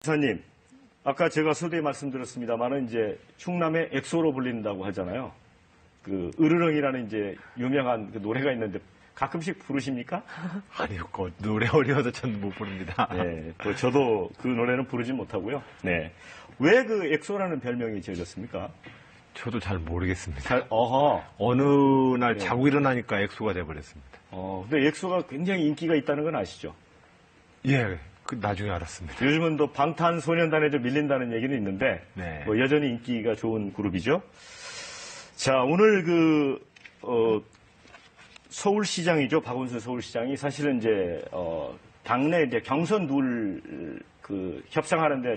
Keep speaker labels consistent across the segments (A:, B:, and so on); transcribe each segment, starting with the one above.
A: 지사님, 아까 제가 서두에 말씀드렸습니다만은 이제 충남의 엑소로 불린다고 하잖아요. 그 으르렁이라는 이제 유명한 그 노래가 있는데 가끔씩 부르십니까?
B: 아니요, 노래 어려워서 전 못 부릅니다.
A: 네, 또 저도 그 노래는 부르지 못하고요. 네, 왜 그 엑소라는 별명이 지어졌습니까?
B: 저도 잘 모르겠습니다.
A: 어허.
B: 어느 날 자고 일어나니까 엑소가 돼버렸습니다.
A: 근데 엑소가 굉장히 인기가 있다는 건 아시죠?
B: 예, 나중에 알았습니다.
A: 요즘은 또 방탄소년단에 좀 밀린다는 얘기는 있는데
B: 네.
A: 뭐 여전히 인기가 좋은 그룹이죠. 자, 오늘 서울시장이죠. 박원순 서울시장이 사실은 이제 당내 이제 경선 협상하는데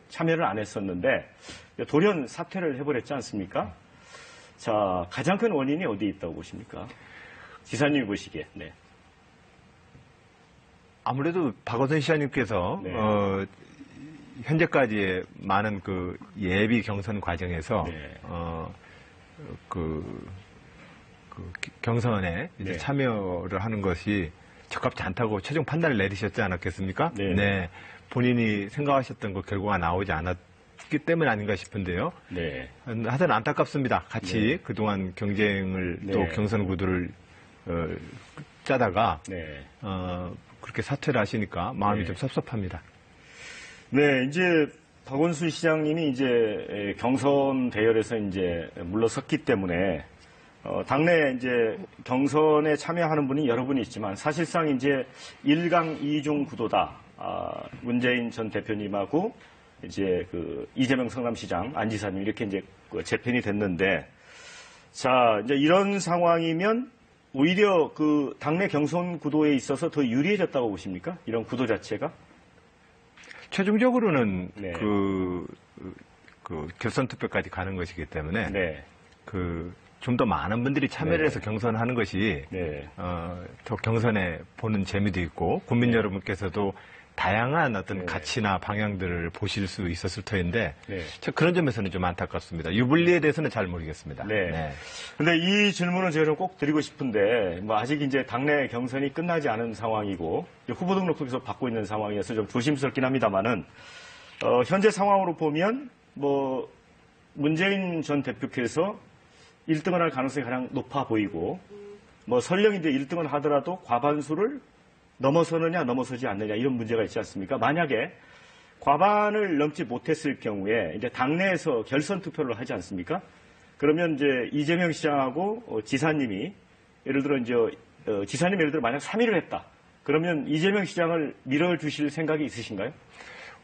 A: 참여를 안 했었는데 돌연 사퇴를 해버렸지 않습니까? 자, 가장 큰 원인이 어디에 있다고 보십니까? 지사님이 보시기에. 네.
B: 아무래도 박원순 시장님께서
A: 네.
B: 현재까지의 많은 그 예비 경선 과정에서
A: 네.
B: 경선에 이제
A: 네.
B: 참여를 하는 것이 적합지 않다고 최종 판단을 내리셨지 않았겠습니까?
A: 네.
B: 네. 본인이 생각하셨던 그 결과가 나오지 않았기 때문 아닌가 싶은데요.
A: 네.
B: 하여튼 안타깝습니다. 같이
A: 네.
B: 그동안 경쟁을 또
A: 네.
B: 경선 구도를 짜다가
A: 네.
B: 그렇게 사퇴를 하시니까 마음이
A: 네.
B: 좀 섭섭합니다.
A: 네, 이제 박원순 시장님이 이제 경선 대열에서 이제 물러섰기 때문에 당내 이제 경선에 참여하는 분이 여러 분이 있지만 사실상 이제 1강 2중 구도다. 문재인 전 대표님하고 이제 그 이재명 성남시장 안지사님 이렇게 이제 재편이 됐는데 자, 이제 이런 상황이면 오히려 그 당내 경선 구도에 있어서 더 유리해졌다고 보십니까? 이런 구도 자체가?
B: 최종적으로는
A: 네.
B: 그 결선 투표까지 가는 것이기 때문에
A: 네.
B: 좀 더 많은 분들이 참여를
A: 네.
B: 해서 경선하는 것이
A: 네.
B: 더 경선에 보는 재미도 있고 국민
A: 네.
B: 여러분께서도 다양한 어떤
A: 네.
B: 가치나 방향들을 보실 수 있었을 터인데
A: 네.
B: 그런 점에서는 좀 안타깝습니다. 유불리에 대해서는 잘 모르겠습니다.
A: 네. 근데 이 질문을 제가 좀 꼭 드리고 싶은데, 뭐 아직 이제 당내 경선이 끝나지 않은 상황이고, 후보 등록도 계속 받고 있는 상황이어서 좀 조심스럽긴 합니다만은, 현재 상황으로 보면, 뭐, 문재인 전 대표께서 1등을 할 가능성이 가장 높아 보이고, 뭐 설령 이제 1등을 하더라도 과반수를 넘어서느냐, 넘어서지 않느냐, 이런 문제가 있지 않습니까? 만약에 과반을 넘지 못했을 경우에 이제 당내에서 결선 투표를 하지 않습니까? 그러면 이제 이재명 시장하고 지사님이 예를 들어 이제 지사님 예를 들어 만약 3위를 했다. 그러면 이재명 시장을 밀어주실 생각이 있으신가요?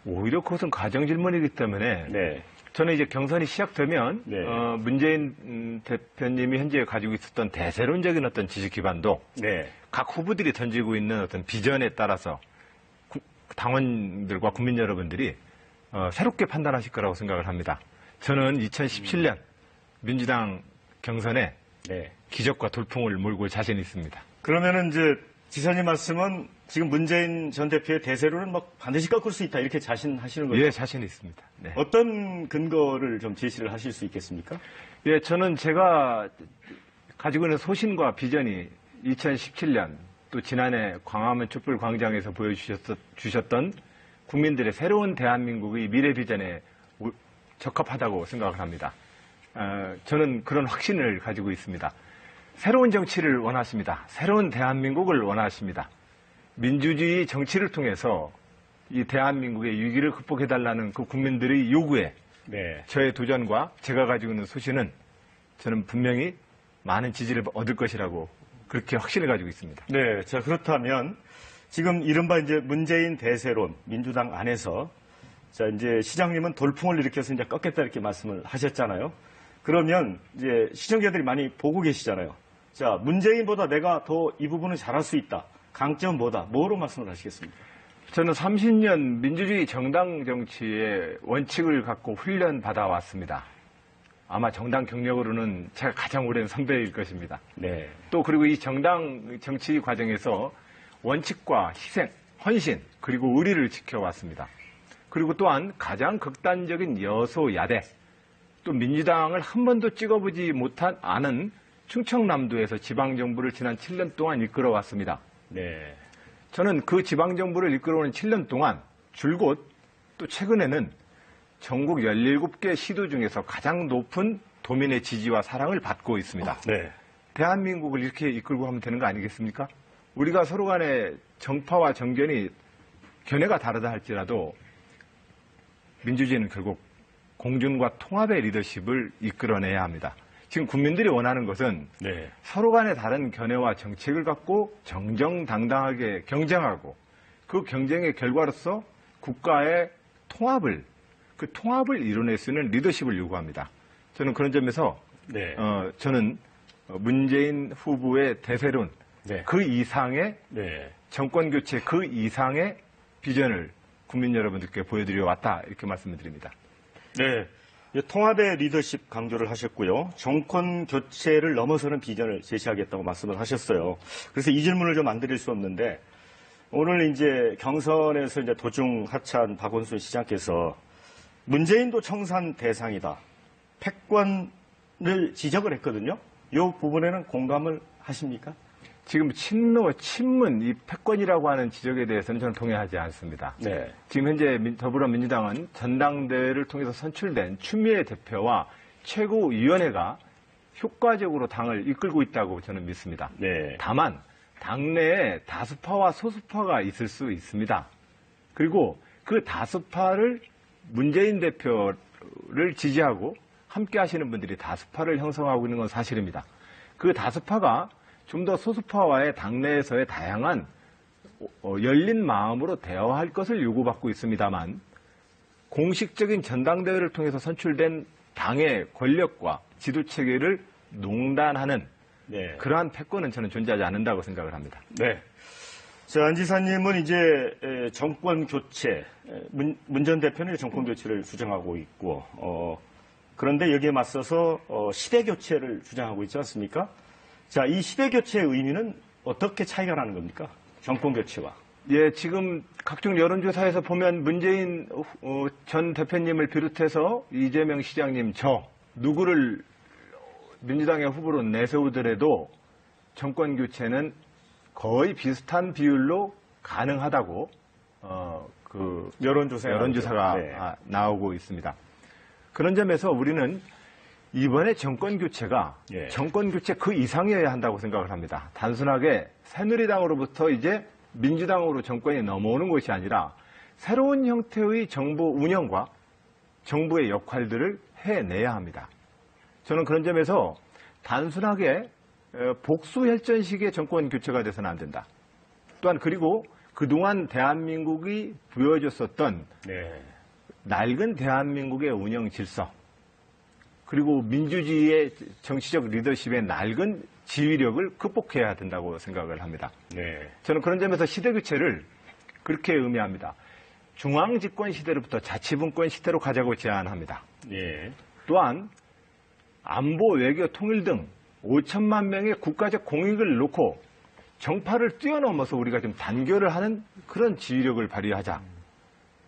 B: 오히려 그것은 가정 질문이기 때문에
A: 네.
B: 저는 이제 경선이 시작되면
A: 네.
B: 문재인 대표님이 현재 가지고 있었던 대세론적인 어떤 지지 기반도
A: 네.
B: 각 후보들이 던지고 있는 어떤 비전에 따라서 당원들과 국민 여러분들이 새롭게 판단하실 거라고 생각을 합니다. 저는 2017년 민주당 경선에
A: 네.
B: 기적과 돌풍을 몰고 자신이 있습니다.
A: 그러면은 이제 지사님 말씀은 지금 문재인 전 대표의 대세로는 막 반드시 꺾을 수 있다 이렇게 자신하시는 거죠?
B: 예, 자신이 있습니다. 네.
A: 어떤 근거를 좀 제시를 하실 수 있겠습니까?
B: 예, 저는 제가 가지고 있는 소신과 비전이 2017년 또 지난해 광화문 촛불광장에서 보여주셨던 국민들의 새로운 대한민국의 미래 비전에 적합하다고 생각을 합니다. 저는 그런 확신을 가지고 있습니다. 새로운 정치를 원하십니다. 새로운 대한민국을 원하십니다. 민주주의 정치를 통해서 이 대한민국의 위기를 극복해달라는 그 국민들의 요구에
A: 네.
B: 저의 도전과 제가 가지고 있는 소신은 저는 분명히 많은 지지를 얻을 것이라고 그렇게 확신을 가지고 있습니다.
A: 네. 자, 그렇다면 지금 이른바 이제 문재인 대세론 민주당 안에서 자, 이제 시장님은 돌풍을 일으켜서 이제 꺾겠다 이렇게 말씀을 하셨잖아요. 그러면 이제 시청자들이 많이 보고 계시잖아요. 자, 문재인보다 내가 더 이 부분을 잘할 수 있다. 강점은 뭐다? 뭐로 말씀을 하시겠습니까?
B: 저는 30년 민주주의 정당 정치의 원칙을 갖고 훈련 받아왔습니다. 아마 정당 경력으로는 제가 가장 오랜 선배일 것입니다.
A: 네.
B: 또 그리고 이 정당 정치 과정에서 원칙과 희생, 헌신, 그리고 의리를 지켜왔습니다. 그리고 또한 가장 극단적인 여소야대, 또 민주당을 한 번도 찍어보지 못한 않은 충청남도에서 지방정부를 지난 7년 동안 이끌어왔습니다.
A: 네.
B: 저는 그 지방정부를 이끌어오는 7년 동안 줄곧 또 최근에는 전국 17개 시도 중에서 가장 높은 도민의 지지와 사랑을 받고 있습니다.
A: 네.
B: 대한민국을 이렇게 이끌고 가면 되는 거 아니겠습니까? 우리가 서로 간에 정파와 정견이 견해가 다르다 할지라도 민주주의는 결국 공존과 통합의 리더십을 이끌어내야 합니다. 지금 국민들이 원하는 것은
A: 네.
B: 서로 간에 다른 견해와 정책을 갖고 정정당당하게 경쟁하고 그 경쟁의 결과로서 국가의 그 통합을 이뤄낼 수 있는 리더십을 요구합니다. 저는 그런 점에서
A: 네.
B: 저는 문재인 후보의 대세론
A: 네.
B: 그 이상의
A: 네.
B: 정권 교체 그 이상의 비전을 국민 여러분들께 보여드려 왔다 이렇게 말씀을 드립니다.
A: 네. 통합의 리더십 강조를 하셨고요. 정권 교체를 넘어서는 비전을 제시하겠다고 말씀을 하셨어요. 그래서 이 질문을 좀 안 드릴 수 없는데 오늘 이제 경선에서 이제 도중 하차한 박원순 시장께서 문재인도 청산 대상이다. 패권을 지적을 했거든요. 이 부분에는 공감을 하십니까?
B: 지금 친문, 이 패권이라고 하는 지적에 대해서는 저는 동의하지 않습니다.
A: 네.
B: 지금 현재 더불어민주당은 전당대회를 통해서 선출된 추미애 대표와 최고위원회가 효과적으로 당을 이끌고 있다고 저는 믿습니다.
A: 네.
B: 다만 당내에 다수파와 소수파가 있을 수 있습니다. 그리고 그 다수파를 문재인 대표를 지지하고 함께 하시는 분들이 다수파를 형성하고 있는 건 사실입니다. 그 다수파가 좀 더 소수파와의 당내에서의 다양한 열린 마음으로 대화할 것을 요구받고 있습니다만 공식적인 전당대회를 통해서 선출된 당의 권력과 지도체계를 농단하는
A: 네.
B: 그러한 패권은 저는 존재하지 않는다고 생각을 합니다.
A: 네. 자, 안 지사님은 이제 정권 교체, 문 전 대표는 정권 교체를 주장하고 있고, 그런데 여기에 맞서서 시대 교체를 주장하고 있지 않습니까? 자, 이 시대 교체의 의미는 어떻게 차이가 나는 겁니까? 정권 교체와.
B: 예, 지금 각종 여론조사에서 보면 문재인 전 대표님을 비롯해서 이재명 시장님, 누구를 민주당의 후보로 내세우더라도 정권 교체는 거의 비슷한 비율로 가능하다고 여론조사가
A: 네.
B: 나오고 있습니다. 그런 점에서 우리는 이번에 정권 교체가
A: 예.
B: 정권 교체 그 이상이어야 한다고 생각을 합니다. 단순하게 새누리당으로부터 이제 민주당으로 정권이 넘어오는 것이 아니라 새로운 형태의 정부 운영과 정부의 역할들을 해내야 합니다. 저는 그런 점에서 단순하게 복수혈전식의 정권 교체가 돼서는 안 된다. 또한 그리고 그동안 대한민국이 보여줬었던
A: 네.
B: 낡은 대한민국의 운영 질서 그리고 민주주의의 정치적 리더십의 낡은 지휘력을 극복해야 된다고 생각을 합니다.
A: 네.
B: 저는 그런 점에서 시대교체를 그렇게 의미합니다. 중앙집권 시대로부터 자치분권 시대로 가자고 제안합니다.
A: 예.
B: 또한 안보, 외교, 통일 등 5천만 명의 국가적 공익을 놓고 정파를 뛰어넘어서 우리가 좀 단결을 하는 그런 지휘력을 발휘하자.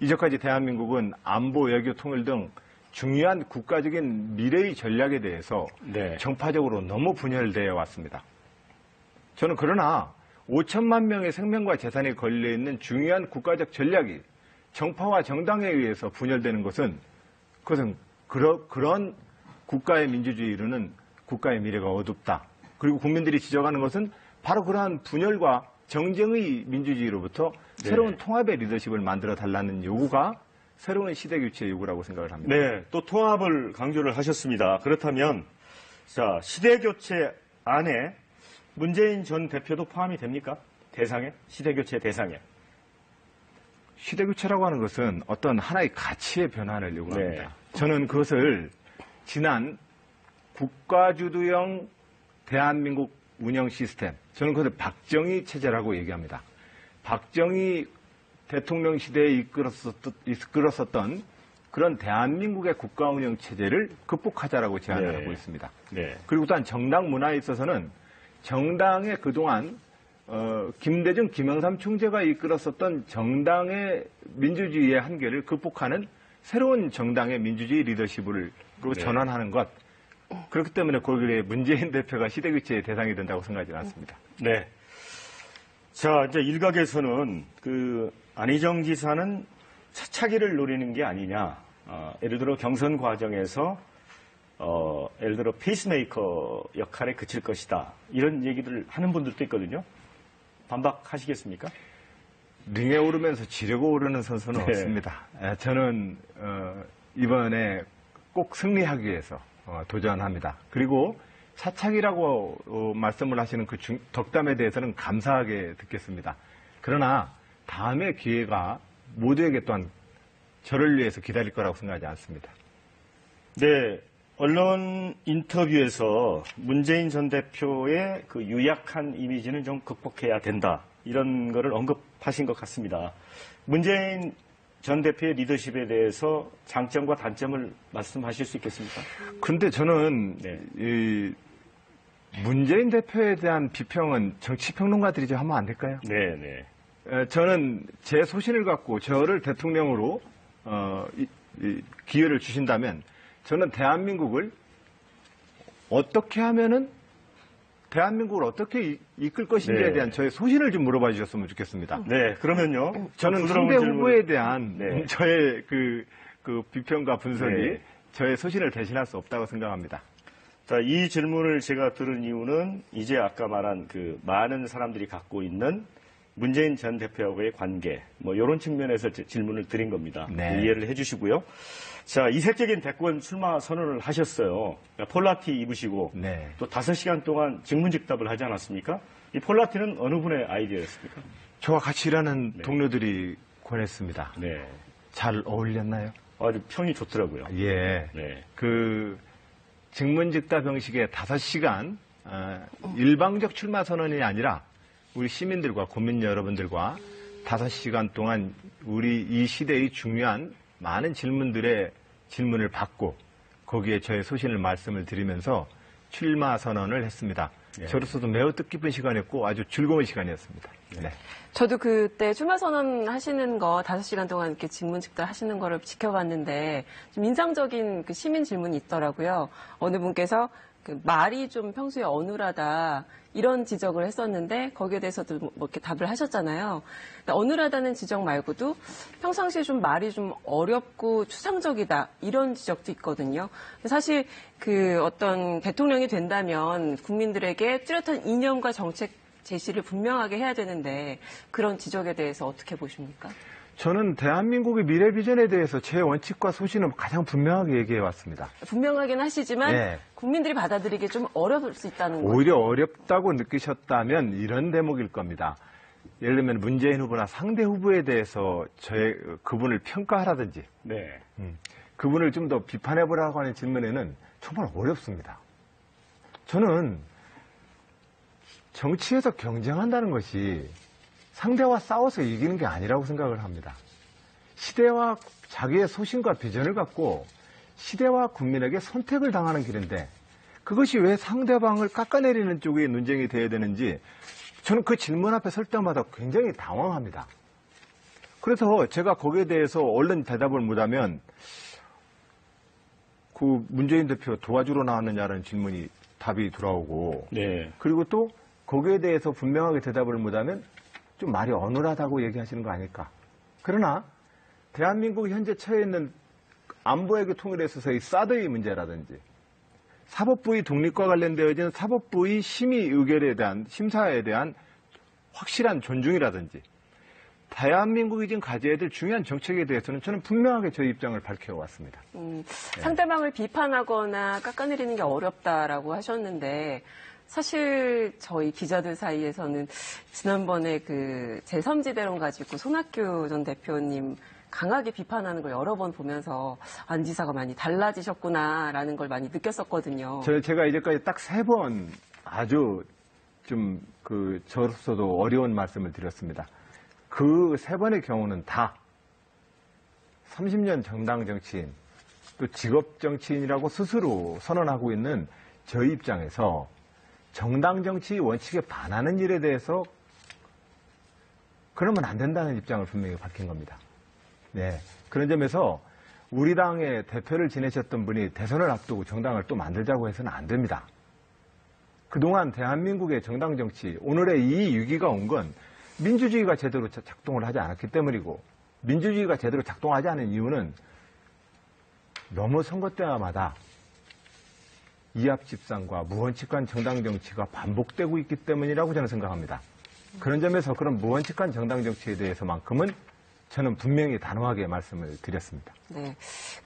B: 이제까지 대한민국은 안보, 외교, 통일 등 중요한 국가적인 미래의 전략에 대해서
A: 네.
B: 정파적으로 너무 분열되어 왔습니다. 저는 그러나 5천만 명의 생명과 재산이 걸려있는 중요한 국가적 전략이 정파와 정당에 의해서 분열되는 것은 그런 국가의 민주주의 이루는 국가의 미래가 어둡다. 그리고 국민들이 지적하는 것은 바로 그러한 분열과 정쟁의 민주주의로부터 새로운 통합의 리더십을 만들어 달라는 요구가 새로운 시대 교체의 요구라고 생각을 합니다.
A: 네, 또 통합을 강조를 하셨습니다. 그렇다면 자, 시대 교체 안에 문재인 전 대표도 포함이 됩니까? 대상에? 시대 교체 대상에.
B: 시대 교체라고 하는 것은 어떤 하나의 가치의 변화를 요구합니다.
A: 네.
B: 저는 그것을 지난 국가주도형 대한민국 운영 시스템, 저는 그것을 박정희 체제라고 얘기합니다. 박정희 대통령 시대에 이끌었었던 그런 대한민국의 국가 운영 체제를 극복하자라고 제안을
A: 네.
B: 하고 있습니다.
A: 네.
B: 그리고 또한 정당 문화에 있어서는 정당의 그동안 김대중, 김영삼 총재가 이끌었었던 정당의 민주주의의 한계를 극복하는 새로운 정당의 민주주의 리더십으로
A: 네.
B: 전환하는 것. 그렇기 때문에 거기에 문재인 대표가 시대교체의 대상이 된다고 생각하지 않습니다.
A: 네. 자, 이제 일각에서는 안희정 지사는 차차기를 노리는 게 아니냐. 예를 들어 경선 과정에서 예를 들어 페이스메이커 역할에 그칠 것이다. 이런 얘기를 하는 분들도 있거든요. 반박하시겠습니까?
B: 링에 오르면서 지려고 오르는 선수는
A: 네.
B: 없습니다. 저는 이번에 꼭 승리하기 위해서 도전합니다. 그리고 차차기라고 말씀을 하시는 그 덕담에 대해서는 감사하게 듣겠습니다. 그러나 다음에 기회가 모두에게 또한 저를 위해서 기다릴 거라고 생각하지 않습니다.
A: 네. 언론 인터뷰에서 문재인 전 대표의 그 유약한 이미지는 좀 극복해야 된다. 이런 거를 언급하신 것 같습니다. 문재인 전 대표의 리더십에 대해서 장점과 단점을 말씀하실 수 있겠습니까?
B: 근데 저는
A: 네.
B: 이 문재인 대표에 대한 비평은 정치평론가들이 좀 하면 안 될까요?
A: 네, 네.
B: 저는 제 소신을 갖고 저를 대통령으로 기회를 주신다면 저는 대한민국을 어떻게 하면은 대한민국을 어떻게 이끌 것인지에
A: 네.
B: 대한 저의 소신을 좀 물어봐 주셨으면 좋겠습니다.
A: 네, 그러면요.
B: 저는
A: 부드러운
B: 상대
A: 질문.
B: 후보에 대한
A: 네.
B: 저의 그 비평과 분석이
A: 네.
B: 저의 소신을 대신할 수 없다고 생각합니다.
A: 자, 이 질문을 제가 들은 이유는 이제 아까 말한 그 많은 사람들이 갖고 있는 문재인 전 대표하고의 관계, 뭐 이런 측면에서 질문을 드린 겁니다.
B: 네.
A: 이해를 해주시고요. 자, 이색적인 대권 출마 선언을 하셨어요. 그러니까 폴라티 입으시고
B: 네.
A: 또 5시간 동안 직문직답을 하지 않았습니까? 이 폴라티는 어느 분의 아이디어였습니까?
B: 저와 같이 일하는
A: 네.
B: 동료들이 권했습니다.
A: 네,
B: 잘 어울렸나요?
A: 아주 평이 좋더라고요.
B: 예.
A: 네,
B: 그 직문직답 형식의 5시간 일방적 출마 선언이 아니라 우리 시민들과 국민 여러분들과 5시간 동안 우리 이 시대의 중요한 많은 질문을 받고 거기에 저의 소신을 말씀을 드리면서 출마 선언을 했습니다.
A: 네.
B: 저로서도 매우 뜻깊은 시간이었고 아주 즐거운 시간이었습니다. 네.
C: 저도 그때 출마 선언 하시는 거 5시간 동안 이렇게 직문직답 하시는 거를 지켜봤는데 좀 인상적인 그 시민 질문이 있더라고요. 어느 분께서 그 말이 좀 평소에 어눌하다 이런 지적을 했었는데 거기에 대해서도 뭐 이렇게 답을 하셨잖아요. 근데 어눌하다는 지적 말고도 평상시에 좀 말이 좀 어렵고 추상적이다 이런 지적도 있거든요. 사실 그 어떤 대통령이 된다면 국민들에게 뚜렷한 이념과 정책 제시를 분명하게 해야 되는데 그런 지적에 대해서 어떻게 보십니까?
B: 저는 대한민국의 미래 비전에 대해서 제 원칙과 소신을 가장 분명하게 얘기해 왔습니다.
C: 분명하긴 하시지만
B: 네.
C: 국민들이 받아들이기 좀 어려울 수 있다는 거죠.
B: 오히려 어렵다고 느끼셨다면 이런 대목일 겁니다. 예를 들면 문재인 후보나 상대 후보에 대해서 그분을 평가하라든지
A: 네,
B: 그분을 좀 더 비판해보라고 하는 질문에는 정말 어렵습니다. 저는 정치에서 경쟁한다는 것이 상대와 싸워서 이기는 게 아니라고 생각을 합니다. 시대와 자기의 소신과 비전을 갖고 시대와 국민에게 선택을 당하는 길인데 그것이 왜 상대방을 깎아내리는 쪽의 논쟁이 돼야 되는지 저는 그 질문 앞에 설 때마다 굉장히 당황합니다. 그래서 제가 거기에 대해서 얼른 대답을 못하면 그 문재인 대표 도와주러 나왔느냐는 질문이 답이 돌아오고
A: 네.
B: 그리고 또 거기에 대해서 분명하게 대답을 못하면 좀 말이 어눌하다고 얘기하시는 거 아닐까. 그러나 대한민국이 현재 처해 있는 안보에게 통일에 있어서의 사드의 문제라든지 사법부의 독립과 관련되어진 사법부의 심의 의결에 대한 심사에 대한 확실한 존중이라든지 대한민국이 지금 가져야 될 중요한 정책에 대해서는 저는 분명하게 저희 입장을 밝혀왔습니다.
C: 상대방을 비판하거나 깎아내리는 게 어렵다라고 하셨는데 사실 저희 기자들 사이에서는 지난번에 그 제3지대론 가지고 손학규 전 대표님 강하게 비판하는 걸 여러 번 보면서 안 지사가 많이 달라지셨구나라는 걸 많이 느꼈었거든요.
B: 제가 이제까지 딱 3번 아주 좀 저로서도 어려운 말씀을 드렸습니다. 그 3번의 경우는 다 30년 정당 정치인 또 직업 정치인이라고 스스로 선언하고 있는 저희 입장에서 정당 정치 원칙에 반하는 일에 대해서 그러면 안 된다는 입장을 분명히 밝힌 겁니다. 네. 그런 점에서 우리 당의 대표를 지내셨던 분이 대선을 앞두고 정당을 또 만들자고 해서는 안 됩니다. 그동안 대한민국의 정당 정치, 오늘의 이 위기가 온 건 민주주의가 제대로 작동을 하지 않았기 때문이고 민주주의가 제대로 작동하지 않은 이유는 너무 선거 때마다 이합집산과 무원칙한 정당 정치가 반복되고 있기 때문이라고 저는 생각합니다. 그런 점에서 그런 무원칙한 정당 정치에 대해서만큼은 저는 분명히 단호하게 말씀을 드렸습니다.
C: 네.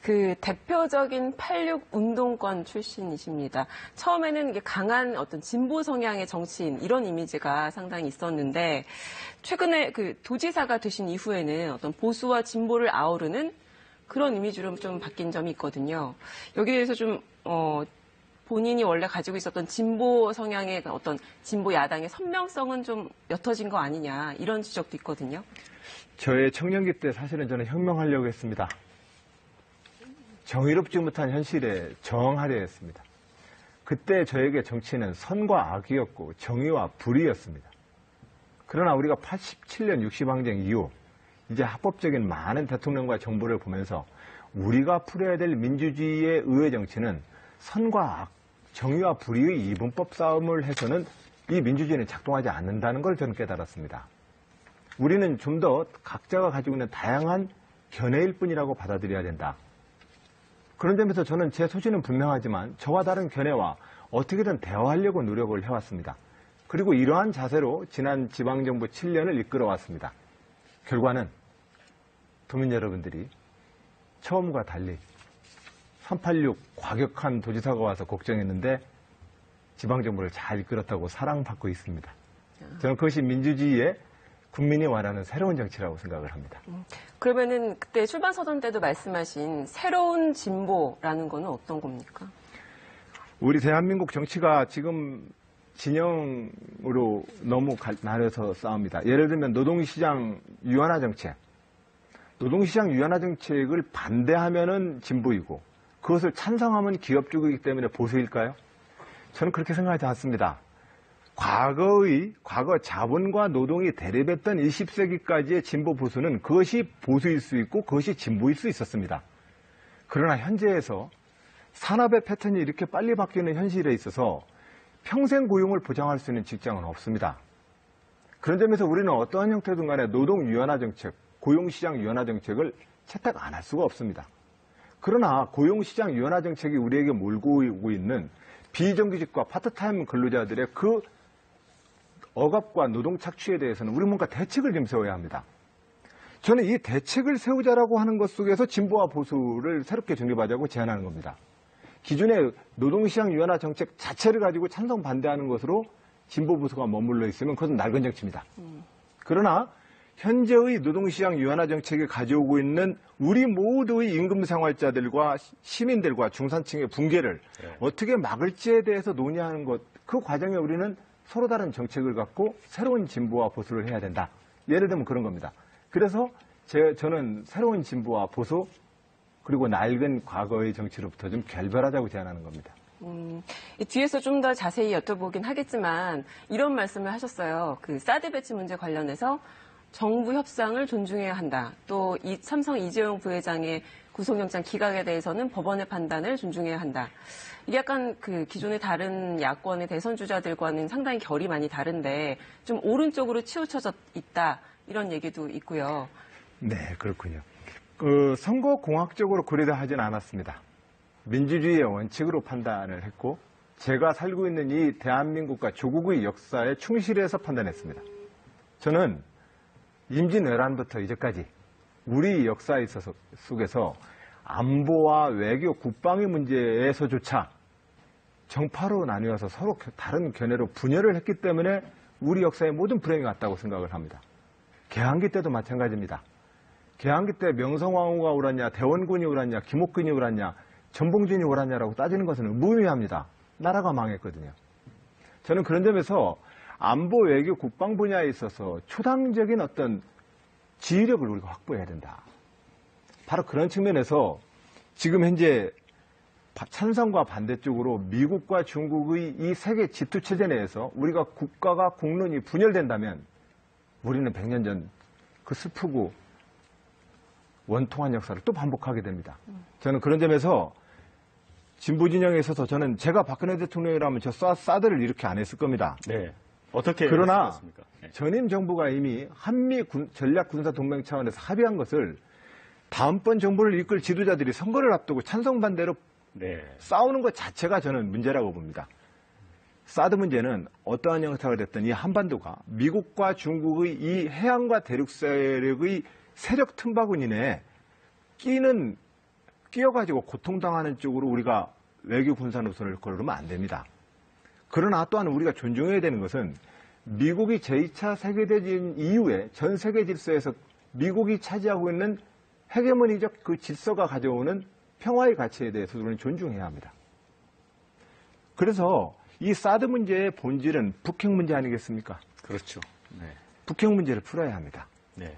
C: 그 대표적인 86 운동권 출신이십니다. 처음에는 이게 강한 어떤 진보 성향의 정치인 이런 이미지가 상당히 있었는데 최근에 그 도지사가 되신 이후에는 어떤 보수와 진보를 아우르는 그런 이미지로 좀 바뀐 점이 있거든요. 여기에 대해서 좀 본인이 원래 가지고 있었던 진보 성향의 어떤 진보 야당의 선명성은 좀 옅어진 거 아니냐 이런 지적도 있거든요.
B: 저의 청년기 때 사실은 저는 혁명하려고 했습니다. 정의롭지 못한 현실에 저항하려 했습니다. 그때 저에게 정치는 선과 악이었고 정의와 불의였습니다. 그러나 우리가 87년 60항쟁 이후 이제 합법적인 많은 대통령과 정부를 보면서 우리가 풀어야 될 민주주의의 의회 정치는 선과 악, 정의와 불의의 이분법 싸움을 해서는 이 민주주의는 작동하지 않는다는 걸 저는 깨달았습니다. 우리는 좀 더 각자가 가지고 있는 다양한 견해일 뿐이라고 받아들여야 된다. 그런 점에서 저는 제 소신은 분명하지만 저와 다른 견해와 어떻게든 대화하려고 노력을 해왔습니다. 그리고 이러한 자세로 지난 지방정부 7년을 이끌어왔습니다. 결과는 도민 여러분들이 처음과 달리 386 과격한 도지사가 와서 걱정했는데 지방정부를 잘 이끌었다고 사랑받고 있습니다. 저는 그것이 민주주의의 국민이 원하는 새로운 정치라고 생각을 합니다.
C: 그러면은 그때 출발 서던 때도 말씀하신 새로운 진보라는 거는 어떤 겁니까?
B: 우리 대한민국 정치가 지금 진영으로 너무 나눠서 싸웁니다. 예를 들면 노동시장 유한화 정책. 노동시장 유한화 정책을 반대하면은 진보이고 그것을 찬성하면 기업주의이기 때문에 보수일까요? 저는 그렇게 생각하지 않습니다. 과거 자본과 노동이 대립했던 20세기까지의 진보 보수는 그것이 보수일 수 있고 그것이 진보일 수 있었습니다. 그러나 현재에서 산업의 패턴이 이렇게 빨리 바뀌는 현실에 있어서 평생 고용을 보장할 수 있는 직장은 없습니다. 그런 점에서 우리는 어떠한 형태든 간에 노동 유연화 정책, 고용시장 유연화 정책을 채택 안 할 수가 없습니다. 그러나 고용시장 유연화 정책이 우리에게 몰고 오고 있는 비정규직과 파트타임 근로자들의 그 억압과 노동 착취에 대해서는 우리 뭔가 대책을 좀 세워야 합니다. 저는 이 대책을 세우자라고 하는 것 속에서 진보와 보수를 새롭게 정립하자고 제안하는 겁니다. 기존의 노동시장 유연화 정책 자체를 가지고 찬성 반대하는 것으로 진보 보수가 머물러 있으면 그것은 낡은 정치입니다. 그러나 현재의 노동시장 유연화 정책이 가져오고 있는 우리 모두의 임금 생활자들과 시민들과 중산층의 붕괴를 어떻게 막을지에 대해서 논의하는 것, 그 과정에 우리는 서로 다른 정책을 갖고 새로운 진보와 보수를 해야 된다. 예를 들면 그런 겁니다. 그래서 저는 새로운 진보와 보수 그리고 낡은 과거의 정치로부터 좀 결별하자고 제안하는 겁니다.
C: 뒤에서 좀 더 자세히 여쭤보긴 하겠지만 이런 말씀을 하셨어요. 그 사드 배치 문제 관련해서 정부 협상을 존중해야 한다. 또 삼성 이재용 부회장의 구속영장 기각에 대해서는 법원의 판단을 존중해야 한다. 이게 약간 그 기존의 다른 야권의 대선 주자들과는 상당히 결이 많이 다른데 좀 오른쪽으로 치우쳐져 있다. 이런 얘기도 있고요.
B: 네, 그렇군요. 선거공학적으로 고려하지는 않았습니다. 민주주의의 원칙으로 판단을 했고 제가 살고 있는 이 대한민국과 조국의 역사에 충실해서 판단했습니다. 저는 임진왜란부터 이제까지 우리 역사에 있어서 속에서 안보와 외교, 국방의 문제에서조차 정파로 나뉘어서 서로 다른 견해로 분열을 했기 때문에 우리 역사에 모든 불행이 왔다고 생각을 합니다. 개항기 때도 마찬가지입니다. 개항기 때 명성황후가 옳았냐, 대원군이 옳았냐, 김옥균이 옳았냐, 전봉준이 옳았냐라고 따지는 것은 무의미합니다. 나라가 망했거든요. 저는 그런 점에서 안보, 외교, 국방 분야에 있어서 초당적인 어떤 지휘력을 우리가 확보해야 된다. 바로 그런 측면에서 지금 현재 찬성과 반대쪽으로 미국과 중국의 이 세계 지투체제 내에서 우리가 국가가 국론이 분열된다면 우리는 100년 전 그 슬프고 원통한 역사를 또 반복하게 됩니다. 저는 그런 점에서 진보 진영에 있어서 저는 제가 박근혜 대통령이라면 저 사드를 이렇게 안 했을 겁니다.
A: 네. 어떻게
B: 그러나
A: 했습니까? 네.
B: 전임 정부가 이미 한미 전략군사동맹 차원에서 합의한 것을 다음번 정부를 이끌 지도자들이 선거를 앞두고 찬성 반대로
A: 네.
B: 싸우는 것 자체가 저는 문제라고 봅니다. 사드 문제는 어떠한 형태가 됐든 이 한반도가 미국과 중국의 이 해안과 대륙 세력의 세력 틈바구니 내에 끼어가지고 고통당하는 쪽으로 우리가 외교 군사 노선을 걸으면 안 됩니다. 그러나 또한 우리가 존중해야 되는 것은 미국이 제2차 세계대전 이후에 전 세계 질서에서 미국이 차지하고 있는 헤게모니적 그 질서가 가져오는 평화의 가치에 대해서 우리는 존중해야 합니다. 그래서 이 사드 문제의 본질은 북핵 문제 아니겠습니까?
A: 그렇죠. 네.
B: 북핵 문제를 풀어야 합니다.
A: 네.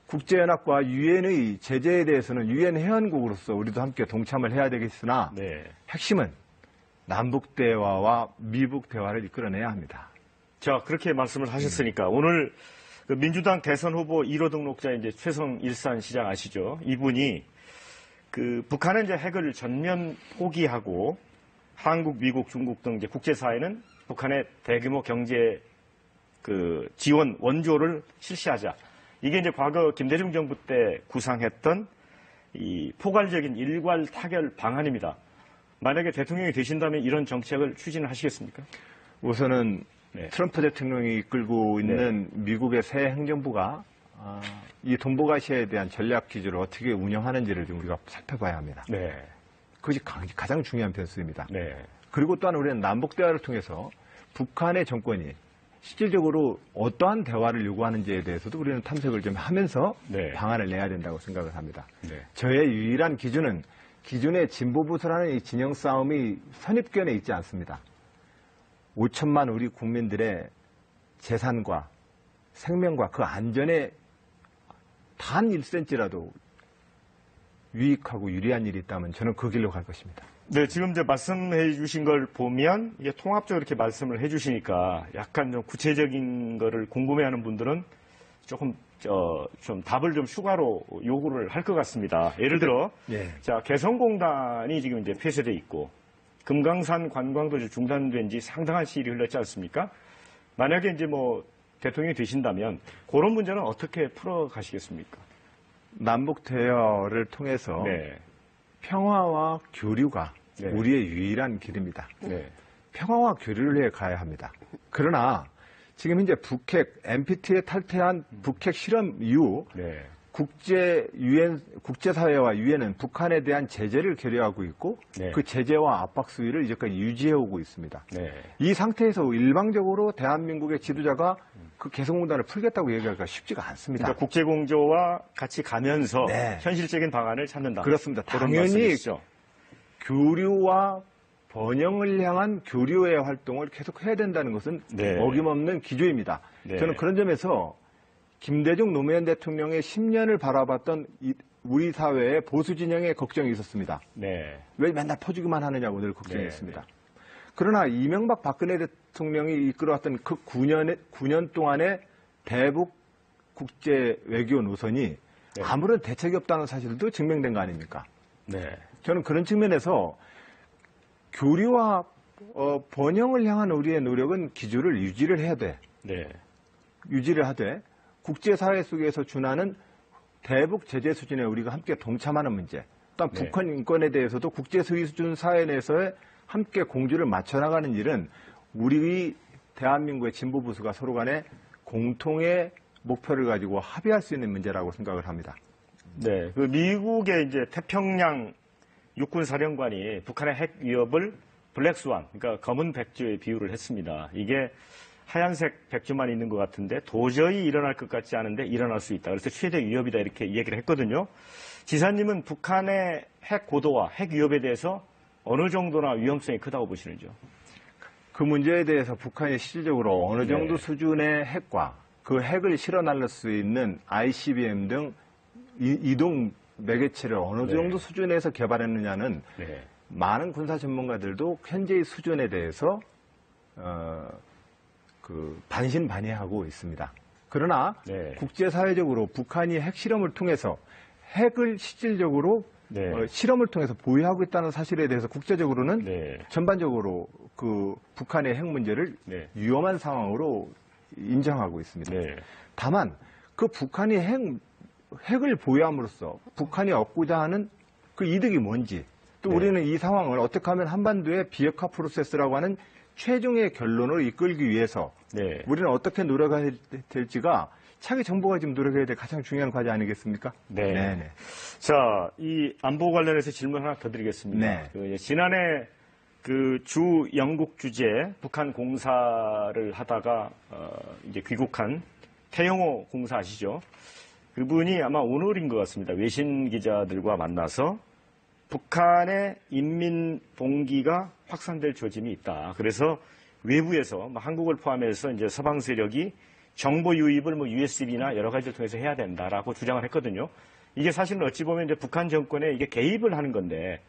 B: 국제연합과 유엔의 제재에 대해서는 유엔 회원국으로서 우리도 함께 동참을 해야 되겠으나
A: 네.
B: 핵심은 남북 대화와 미북 대화를 이끌어내야 합니다.
A: 자, 그렇게 말씀을 하셨으니까 오늘 그 민주당 대선 후보 1호 등록자 이제 최성일산 시장 아시죠? 이분이 그 북한은 이제 핵을 전면 포기하고 한국, 미국, 중국 등 이제 국제사회는 북한의 대규모 경제 그 지원 원조를 실시하자. 이게 이제 과거 김대중 정부 때 구상했던 이 포괄적인 일괄 타결 방안입니다. 만약에 대통령이 되신다면 이런 정책을 추진하시겠습니까?
B: 우선은
A: 네.
B: 트럼프 대통령이 이끌고 있는 미국의 새 행정부가 이 동북아시아에 대한 전략 기조를 어떻게 운영하는지를 좀 우리가 살펴봐야 합니다.
A: 네.
B: 그것이 가장 중요한 변수입니다.
A: 네.
B: 그리고 또한 우리는 남북 대화를 통해서 북한의 정권이 실질적으로 어떠한 대화를 요구하는지에 대해서도 우리는 탐색을 좀 하면서
A: 네.
B: 방안을 내야 된다고 생각을 합니다.
A: 네.
B: 저의 유일한 기준은 기존의 진보부서라는 이 진영 싸움이 선입견에 있지 않습니다. 5천만 우리 국민들의 재산과 생명과 그 안전에 단 1cm라도 유익하고 유리한 일이 있다면 저는 그 길로 갈 것입니다.
A: 네, 지금 이제 말씀해 주신 걸 보면 이게 통합적으로 이렇게 말씀을 해 주시니까 약간 좀 구체적인 거를 궁금해하는 분들은 조금 좀 답을 좀 추가로 요구를 할 것 같습니다. 예를 들어,
B: 예.
A: 자, 개성공단이 지금 이제 폐쇄돼 있고 금강산 관광도 이제 중단된 지 상당한 시일이 흘렀지 않습니까? 만약에 이제 뭐 대통령이 되신다면 그런 문제는 어떻게 풀어 가시겠습니까?
B: 남북 대화를 통해서
A: 네.
B: 평화와 교류가
A: 네.
B: 우리의 유일한 길입니다.
A: 네.
B: 평화와 교류를 위해 가야 합니다. 그러나 지금 현재 북핵, NPT에 탈퇴한 북핵 실험 이후
A: 네.
B: 국제사회와 유엔은 북한에 대한 제재를 결의하고 있고
A: 네.
B: 그 제재와 압박 수위를 이제까지 유지해오고 있습니다.
A: 네.
B: 이 상태에서 일방적으로 대한민국의 지도자가 그 개성공단을 풀겠다고 얘기하기가 쉽지가 않습니다.
A: 그러니까 국제공조와 같이 가면서
B: 네.
A: 현실적인 방안을 찾는다.
B: 그렇습니다.
A: 그런
B: 당연히
A: 말씀이시죠?
B: 교류와 번영을 향한 교류의 활동을 계속해야 된다는 것은
A: 네.
B: 어김없는 기조입니다.
A: 네.
B: 저는 그런 점에서 김대중 노무현 대통령의 10년을 바라봤던 우리 사회의 보수 진영의 걱정이 있었습니다.
A: 네.
B: 왜 맨날 퍼주기만 하느냐고 늘 걱정했습니다. 그러나 이명박 박근혜 대통령이 이끌어왔던 그 9년 동안의 대북 국제 외교 노선이
A: 네.
B: 아무런 대책이 없다는 사실도 증명된 거 아닙니까?
A: 네.
B: 저는 그런 측면에서 교류와 번영을 향한 우리의 노력은 기조를 유지를 해야 돼.
A: 네.
B: 유지를 하되 국제사회 속에서 준하는 대북 제재 수준에 우리가 함께 동참하는 문제, 또한
A: 네.
B: 북한 인권에 대해서도 국제수위 수준 사회 내에서의 함께 공조를 맞춰나가는 일은 우리 대한민국의 진보부수가 서로 간에 공통의 목표를 가지고 합의할 수 있는 문제라고 생각을 합니다.
A: 네. 그 미국의 이제 태평양 육군사령관이 북한의 핵 위협을 블랙스완, 그러니까 검은 백조에 비유를 했습니다. 이게 하얀색 백조만 있는 것 같은데 도저히 일어날 것 같지 않은데 일어날 수 있다. 그래서 최대 위협이다 이렇게 얘기를 했거든요. 지사님은 북한의 핵 고도와 핵 위협에 대해서 어느 정도나 위험성이 크다고 보시는지요?
B: 그 문제에 대해서 북한이 실질적으로 어느 정도
A: 네.
B: 수준의 핵과 그 핵을 실어 날릴 수 있는 ICBM 등 이동 매개체를 어느
A: 네.
B: 정도 수준에서 개발했느냐는
A: 네.
B: 많은 군사 전문가들도 현재의 수준에 대해서 반신반의하고 있습니다. 그러나
A: 네.
B: 국제사회적으로 북한이 핵실험을 통해서 핵을 실질적으로
A: 네.
B: 실험을 통해서 보유하고 있다는 사실에 대해서 국제적으로는
A: 네.
B: 전반적으로 그 북한의 핵 문제를
A: 네.
B: 위험한 상황으로 인정하고 있습니다.
A: 네.
B: 다만 그 북한이 핵을 보유함으로써 북한이 얻고자 하는 그 이득이 뭔지 또
A: 네.
B: 우리는 이 상황을 어떻게 하면 한반도의 비핵화 프로세스라고 하는 최종의 결론을 이끌기 위해서
A: 네.
B: 우리는 어떻게 노력해야 될지가 차기 정부가 지금 노력해야 될 가장 중요한 과제 아니겠습니까?
A: 네.
B: 네네.
A: 자, 이 안보 관련해서 질문 하나 더 드리겠습니다.
B: 네.
A: 그 지난해 그 주 영국 주재 북한 공사를 하다가 이제 귀국한 태영호 공사 아시죠? 그분이 아마 오늘인 것 같습니다. 외신 기자들과 만나서 북한의 인민 봉기가 확산될 조짐이 있다. 그래서 외부에서 한국을 포함해서 이제 서방 세력이 정보 유입을 USB나 여러 가지를 통해서 해야 된다라고 주장을 했거든요. 이게 사실은 어찌 보면 이제 북한 정권에 이게 개입을 하는 건데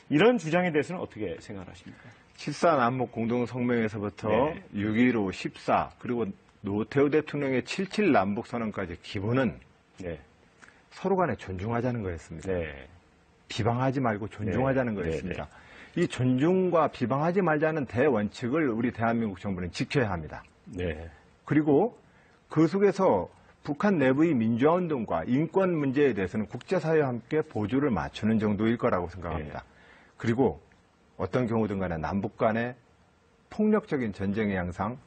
A: 이런 주장에 대해서는 어떻게 생각하십니까?
B: 14 남북 공동성명에서부터
A: 네.
B: 6.15, 14 그리고 노태우 대통령의 77 남북선언까지 기본은
A: 네.
B: 서로 간에 존중하자는 거였습니다.
A: 네.
B: 비방하지 말고 존중하자는
A: 네.
B: 거였습니다. 이 존중과 비방하지 말자는 대원칙을 우리 대한민국 정부는 지켜야 합니다.
A: 네.
B: 그리고 그 속에서 북한 내부의 민주화운동과 인권 문제에 대해서는 국제사회와 함께 보조를 맞추는 정도일 거라고 생각합니다. 그리고 어떤 경우든 간에 남북 간의 폭력적인 전쟁의 양상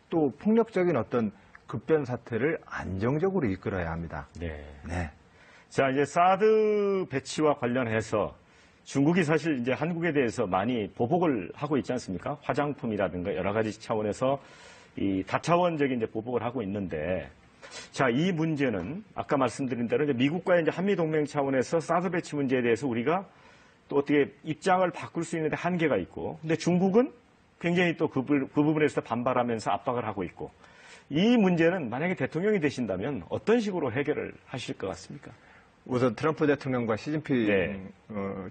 B: 또 폭력적인 어떤 급변 사태를 안정적으로 이끌어야 합니다.
A: 네.
B: 네.
A: 자, 이제 사드 배치와 관련해서 중국이 사실 이제 한국에 대해서 많이 보복을 하고 있지 않습니까? 화장품이라든가 여러 가지 차원에서 이 다차원적인 이제 보복을 하고 있는데, 자, 이 문제는 아까 말씀드린 대로 이제 미국과의 이제 한미 동맹 차원에서 사드 배치 문제에 대해서 우리가 또 어떻게 입장을 바꿀 수 있는데 한계가 있고, 근데 중국은 굉장히 또 그 부분에서 반발하면서 압박을 하고 있고, 이 문제는 만약에 대통령이 되신다면 어떤 식으로 해결을 하실 것 같습니까?
B: 우선 트럼프 대통령과 시진핑
A: 네.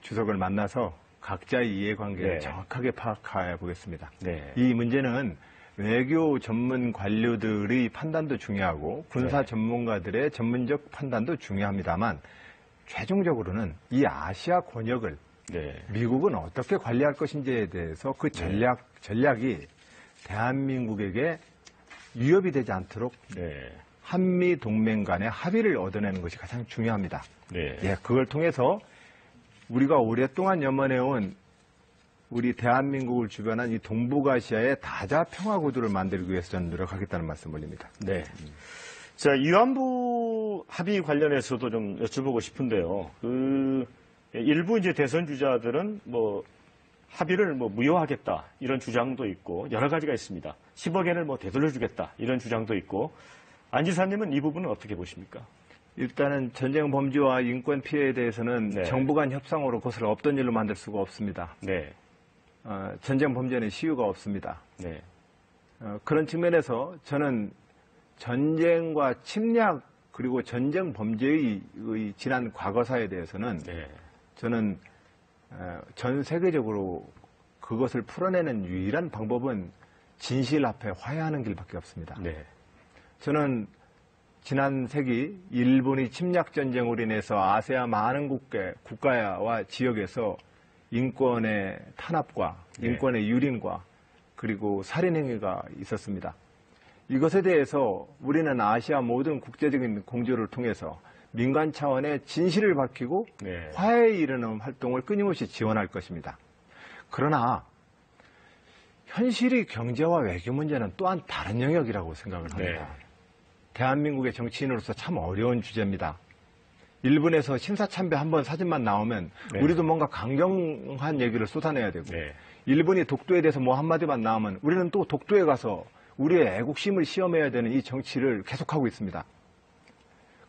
B: 주석을 만나서 각자의 이해관계를
A: 네.
B: 정확하게 파악해 보겠습니다.
A: 네.
B: 이 문제는 외교 전문 관료들의 판단도 중요하고 군사
A: 네.
B: 전문가들의 전문적 판단도 중요합니다만 최종적으로는 이 아시아 권역을
A: 네.
B: 미국은 어떻게 관리할 것인지에 대해서 그 전략이 대한민국에게 위협이 되지 않도록
A: 네.
B: 한미 동맹 간의 합의를 얻어내는 것이 가장 중요합니다.
A: 네.
B: 예, 그걸 통해서 우리가 오랫동안 염원해온 우리 대한민국을 주변한 이 동북아시아의 다자 평화 구도를 만들기 위해서 저는 노력하겠다는 말씀 올립니다.
A: 네. 자, 위안부 합의 관련해서도 좀 여쭤보고 싶은데요. 일부 이제 대선 주자들은 합의를 무효하겠다 이런 주장도 있고 여러 가지가 있습니다. 10억엔을 되돌려주겠다 이런 주장도 있고 안 지사님은 이 부분은 어떻게 보십니까?
B: 일단은 전쟁 범죄와 인권 피해에 대해서는
A: 네.
B: 정부 간 협상으로 그것을 없던 일로 만들 수가 없습니다.
A: 네.
B: 전쟁 범죄는 시효가 없습니다.
A: 네.
B: 그런 측면에서 저는 전쟁과 침략 그리고 전쟁 범죄의 지난 과거사에 대해서는
A: 네.
B: 저는 전 세계적으로 그것을 풀어내는 유일한 방법은 진실 앞에 화해하는 길밖에 없습니다.
A: 네.
B: 저는 지난 세기 일본이 침략 전쟁으로 인해서 아세아 많은 국가와 지역에서 인권의 탄압과
A: 네.
B: 인권의 유린과 그리고 살인 행위가 있었습니다. 이것에 대해서 우리는 아시아 모든 국제적인 공조를 통해서 민간 차원의 진실을 밝히고
A: 네.
B: 화해에 이르는 활동을 끊임없이 지원할 것입니다. 그러나 현실의 경제와 외교 문제는 또한 다른 영역이라고 생각을 합니다.
A: 네.
B: 대한민국의 정치인으로서 참 어려운 주제입니다. 일본에서 신사참배 한번 사진만 나오면
A: 네.
B: 우리도 뭔가 강경한 얘기를 쏟아내야 되고
A: 네.
B: 일본이 독도에 대해서 한마디만 나오면 우리는 또 독도에 가서 우리의 애국심을 시험해야 되는 이 정치를 계속하고 있습니다.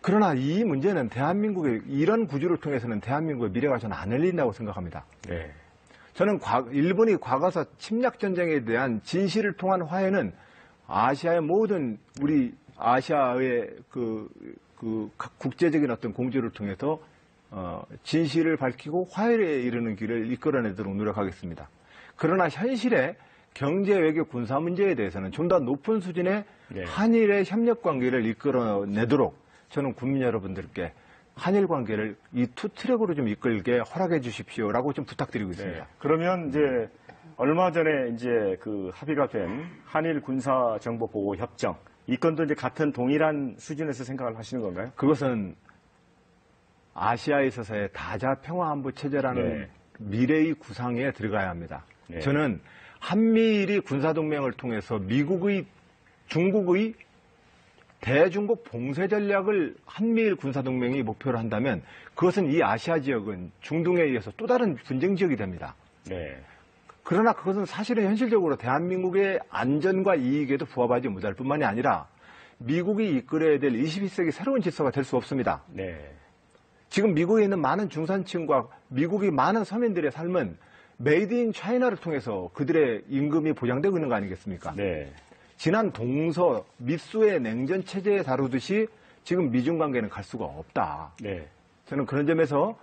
B: 그러나 이 문제는 대한민국의 이런 구조를 통해서는 대한민국의 미래가 저는 안 열린다고 생각합니다.
A: 네.
B: 저는 일본이 과거사 침략 전쟁에 대한 진실을 통한 화해는 아시아의 모든 우리 아시아의 국제적인 어떤 공조를 통해서 진실을 밝히고 화해에 이르는 길을 이끌어내도록 노력하겠습니다. 그러나 현실의 경제, 외교, 군사 문제에 대해서는 좀 더 높은 수준의
A: 네.
B: 한일의 협력 관계를 이끌어내도록 저는 국민 여러분들께 한일 관계를 이 투 트랙으로 좀 이끌게 허락해 주십시오라고 좀 부탁드리고 있습니다.
A: 네. 그러면 이제 얼마 전에 이제 그 합의가 된 한일 군사 정보 보호 협정 이 건도 이제 같은 동일한 수준에서 생각을 하시는 건가요?
B: 그것은 아시아에 있어서의 다자 평화안보 체제라는
A: 네.
B: 미래의 구상에 들어가야 합니다.
A: 네.
B: 저는 한미일이 군사동맹을 통해서 미국의 중국의 대중국 봉쇄 전략을 한미일 군사동맹이 목표로 한다면 그것은 이 아시아 지역은 중동에 의해서 또 다른 분쟁 지역이 됩니다.
A: 네.
B: 그러나 그것은 사실은 현실적으로 대한민국의 안전과 이익에도 부합하지 못할 뿐만이 아니라 미국이 이끌어야 될 21세기 새로운 질서가 될 수 없습니다.
A: 네.
B: 지금 미국에 있는 많은 중산층과 미국의 많은 서민들의 삶은 메이드 인 차이나를 통해서 그들의 임금이 보장되고 있는 거 아니겠습니까?
A: 네.
B: 지난 동서 미수의 냉전 체제에 다루듯이 지금 미중 관계는 갈 수가 없다.
A: 네.
B: 저는 그런 점에서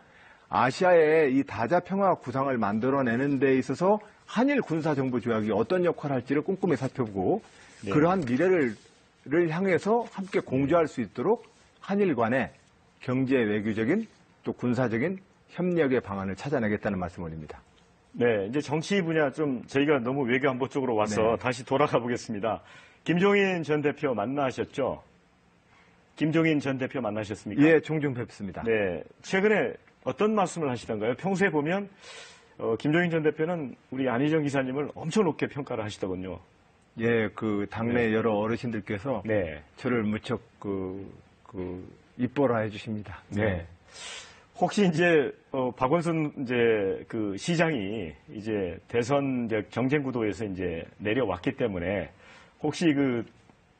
B: 아시아의 이 다자 평화 구상을 만들어내는 데 있어서 한일 군사 정보 조약이 어떤 역할을 할지를 꼼꼼히 살펴보고
A: 네.
B: 그러한 미래를 향해서 함께 공조할 수 있도록 한일 간의 경제 외교적인 또 군사적인 협력의 방안을 찾아내겠다는 말씀을 올립니다.
A: 네, 이제 정치 분야 좀 저희가 너무 외교 안보 쪽으로 와서
B: 네.
A: 다시 돌아가 보겠습니다. 김종인 전 대표 만나셨죠? 김종인 전 대표 만나셨습니까?
B: 예, 종종 뵙습니다.
A: 네, 최근에 어떤 말씀을 하시던가요? 평소에 보면 김종인 전 대표는 우리 안희정 기사님을 엄청 높게 평가를 하시더군요.
B: 예, 그 당내
A: 네.
B: 여러 어르신들께서
A: 네,
B: 저를 무척 이뻐라 해주십니다.
A: 네. 혹시 이제 박원순 이제 그 시장이 이제 대선 경쟁 구도에서 이제 내려왔기 때문에 혹시 그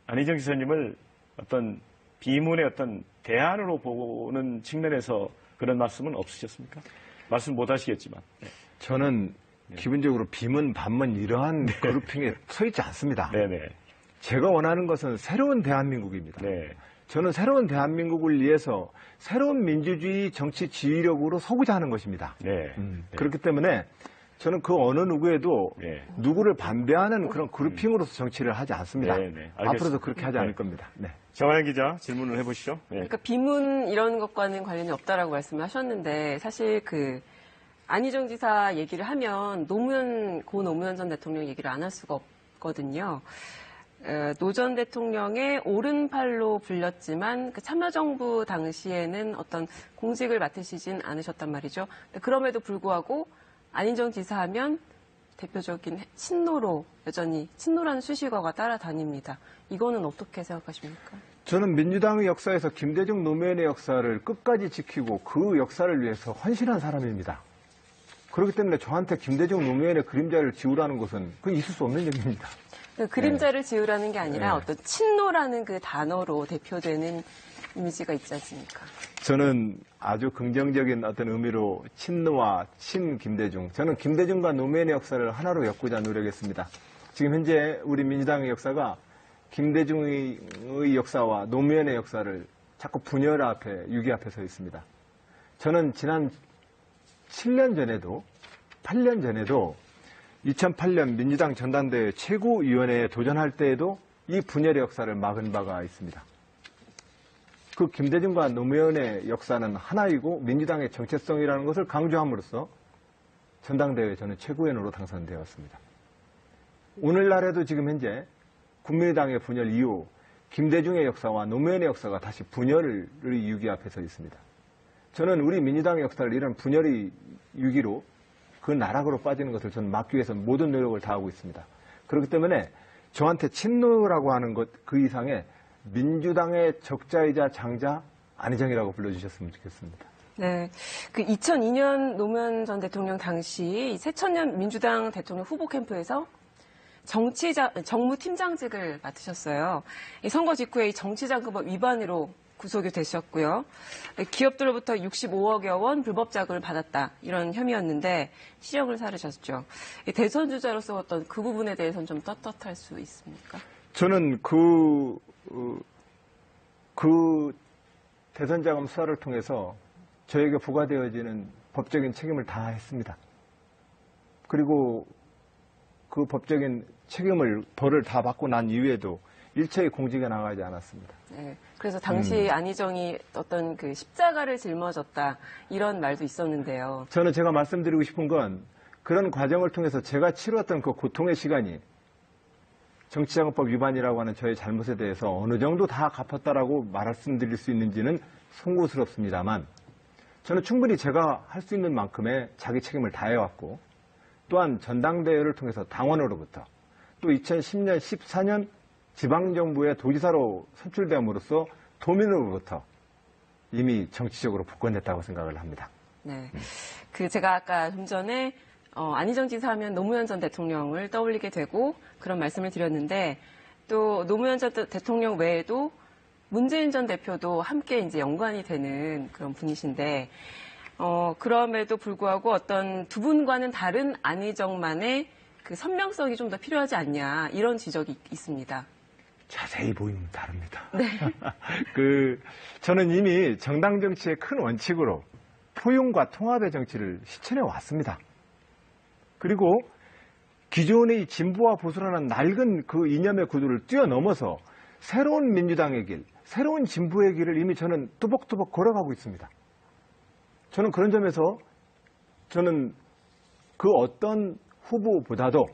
A: 안희정 기사님을 어떤 비문의 어떤 대안으로 보는 측면에서 그런 말씀은 없으셨습니까? 말씀 못 하시겠지만. 네.
B: 저는 기본적으로 비문, 반문 이러한 그룹핑에 서 있지 않습니다.
A: 네네.
B: 제가 원하는 것은 새로운 대한민국입니다.
A: 네.
B: 저는 새로운 대한민국을 위해서 새로운 민주주의 정치 지휘력으로 서고자 하는 것입니다.
A: 네.
B: 그렇기 때문에 저는 그 어느 누구에도
A: 네.
B: 누구를 반대하는 그런 그룹핑으로서 정치를 하지 않습니다.
A: 네, 네. 알겠습니다.
B: 앞으로도 그렇게 하지 않을
A: 네.
B: 겁니다. 네.
A: 정화영 기자 질문을 해보시죠. 네.
C: 그러니까 비문 이런 것과는 관련이 없다라고 말씀을 하셨는데 사실 그 안희정 지사 얘기를 하면 고 노무현 전 대통령 얘기를 안 할 수가 없거든요. 노 전 대통령의 오른팔로 불렸지만 그 참여정부 당시에는 어떤 공직을 맡으시진 않으셨단 말이죠. 그럼에도 불구하고 안희정 지사 하면 대표적인 친노로 여전히 친노라는 수식어가 따라다닙니다. 이거는 어떻게 생각하십니까?
B: 저는 민주당의 역사에서 김대중 노무현의 역사를 끝까지 지키고 그 역사를 위해서 헌신한 사람입니다. 그렇기 때문에 저한테 김대중 노무현의 그림자를 지우라는 것은 그건 있을 수 없는 얘기입니다.
C: 그 그림자를 지으라는 게 아니라
B: 네.
C: 어떤 친노라는 그 단어로 대표되는 이미지가 있지 않습니까?
B: 저는 아주 긍정적인 어떤 의미로 친노와 친 김대중, 저는 김대중과 노무현의 역사를 하나로 엮고자 노력했습니다. 지금 현재 우리 민주당의 역사가 김대중의 역사와 노무현의 역사를 자꾸 분열 앞에, 유기 앞에 서 있습니다. 저는 지난 7년 전에도, 8년 전에도 2008년 민주당 전당대회 최고위원회에 도전할 때에도 이 분열의 역사를 막은 바가 있습니다. 그 김대중과 노무현의 역사는 하나이고 민주당의 정체성이라는 것을 강조함으로써 전당대회에 저는 최고위원으로 당선되었습니다. 오늘날에도 지금 현재 국민의당의 분열 이후 김대중의 역사와 노무현의 역사가 다시 분열의 유기 앞에 서 있습니다. 저는 우리 민주당의 역사를 이런 분열의 유기로 그 나락으로 빠지는 것을 저는 막기 위해서 모든 노력을 다하고 있습니다. 그렇기 때문에 저한테 친노라고 하는 것 그 이상의 민주당의 적자이자 장자 안희정이라고 불러주셨으면 좋겠습니다.
C: 네. 그 2002년 노무현 전 대통령 당시 새천년 민주당 대통령 후보 캠프에서 정무팀장직을 맡으셨어요. 이 선거 직후에 이 정치자금법 위반으로 구속이 되셨고요. 기업들로부터 65억여 원 불법 자금을 받았다. 이런 혐의였는데 실형을 살으셨죠. 대선 주자로서 어떤 그 부분에 대해서는 좀 떳떳할 수 있습니까?
B: 저는 그 대선 자금 수사를 통해서 저에게 부과되어지는 법적인 책임을 다 했습니다. 그리고 그 법적인 벌을 다 받고 난 이후에도 일체의 공직에 나가지 않았습니다.
C: 네. 그래서 당시 안희정이 어떤 그 십자가를 짊어졌다 이런 말도 있었는데요.
B: 저는 제가 말씀드리고 싶은 건 그런 과정을 통해서 제가 치루었던 그 고통의 시간이 정치자금법 위반이라고 하는 저의 잘못에 대해서 어느 정도 다 갚았다라고 말씀드릴 수 있는지는 송구스럽습니다만 저는 충분히 제가 할 수 있는 만큼의 자기 책임을 다해왔고 또한 전당대회를 통해서 당원으로부터 또 2010년, 14년 지방정부의 도지사로 선출됨으로써 도민으로부터 이미 정치적으로 복권됐다고 생각을 합니다.
C: 네. 제가 아까 좀 전에 안희정 지사 하면 노무현 전 대통령을 떠올리게 되고 그런 말씀을 드렸는데 또 노무현 전 대통령 외에도 문재인 전 대표도 함께 이제 연관이 되는 그런 분이신데 그럼에도 불구하고 어떤 두 분과는 다른 안희정만의 그 선명성이 좀 더 필요하지 않냐 이런 지적이 있습니다.
B: 자세히 보이면 다릅니다. 네. 저는 이미 정당 정치의 큰 원칙으로 포용과 통합의 정치를 실천해 왔습니다. 그리고 기존의 진보와 보수라는 낡은 그 이념의 구도를 뛰어넘어서 새로운 민주당의 길, 새로운 진보의 길을 이미 저는 뚜벅뚜벅 걸어가고 있습니다. 저는 그런 점에서 저는 그 어떤 후보보다도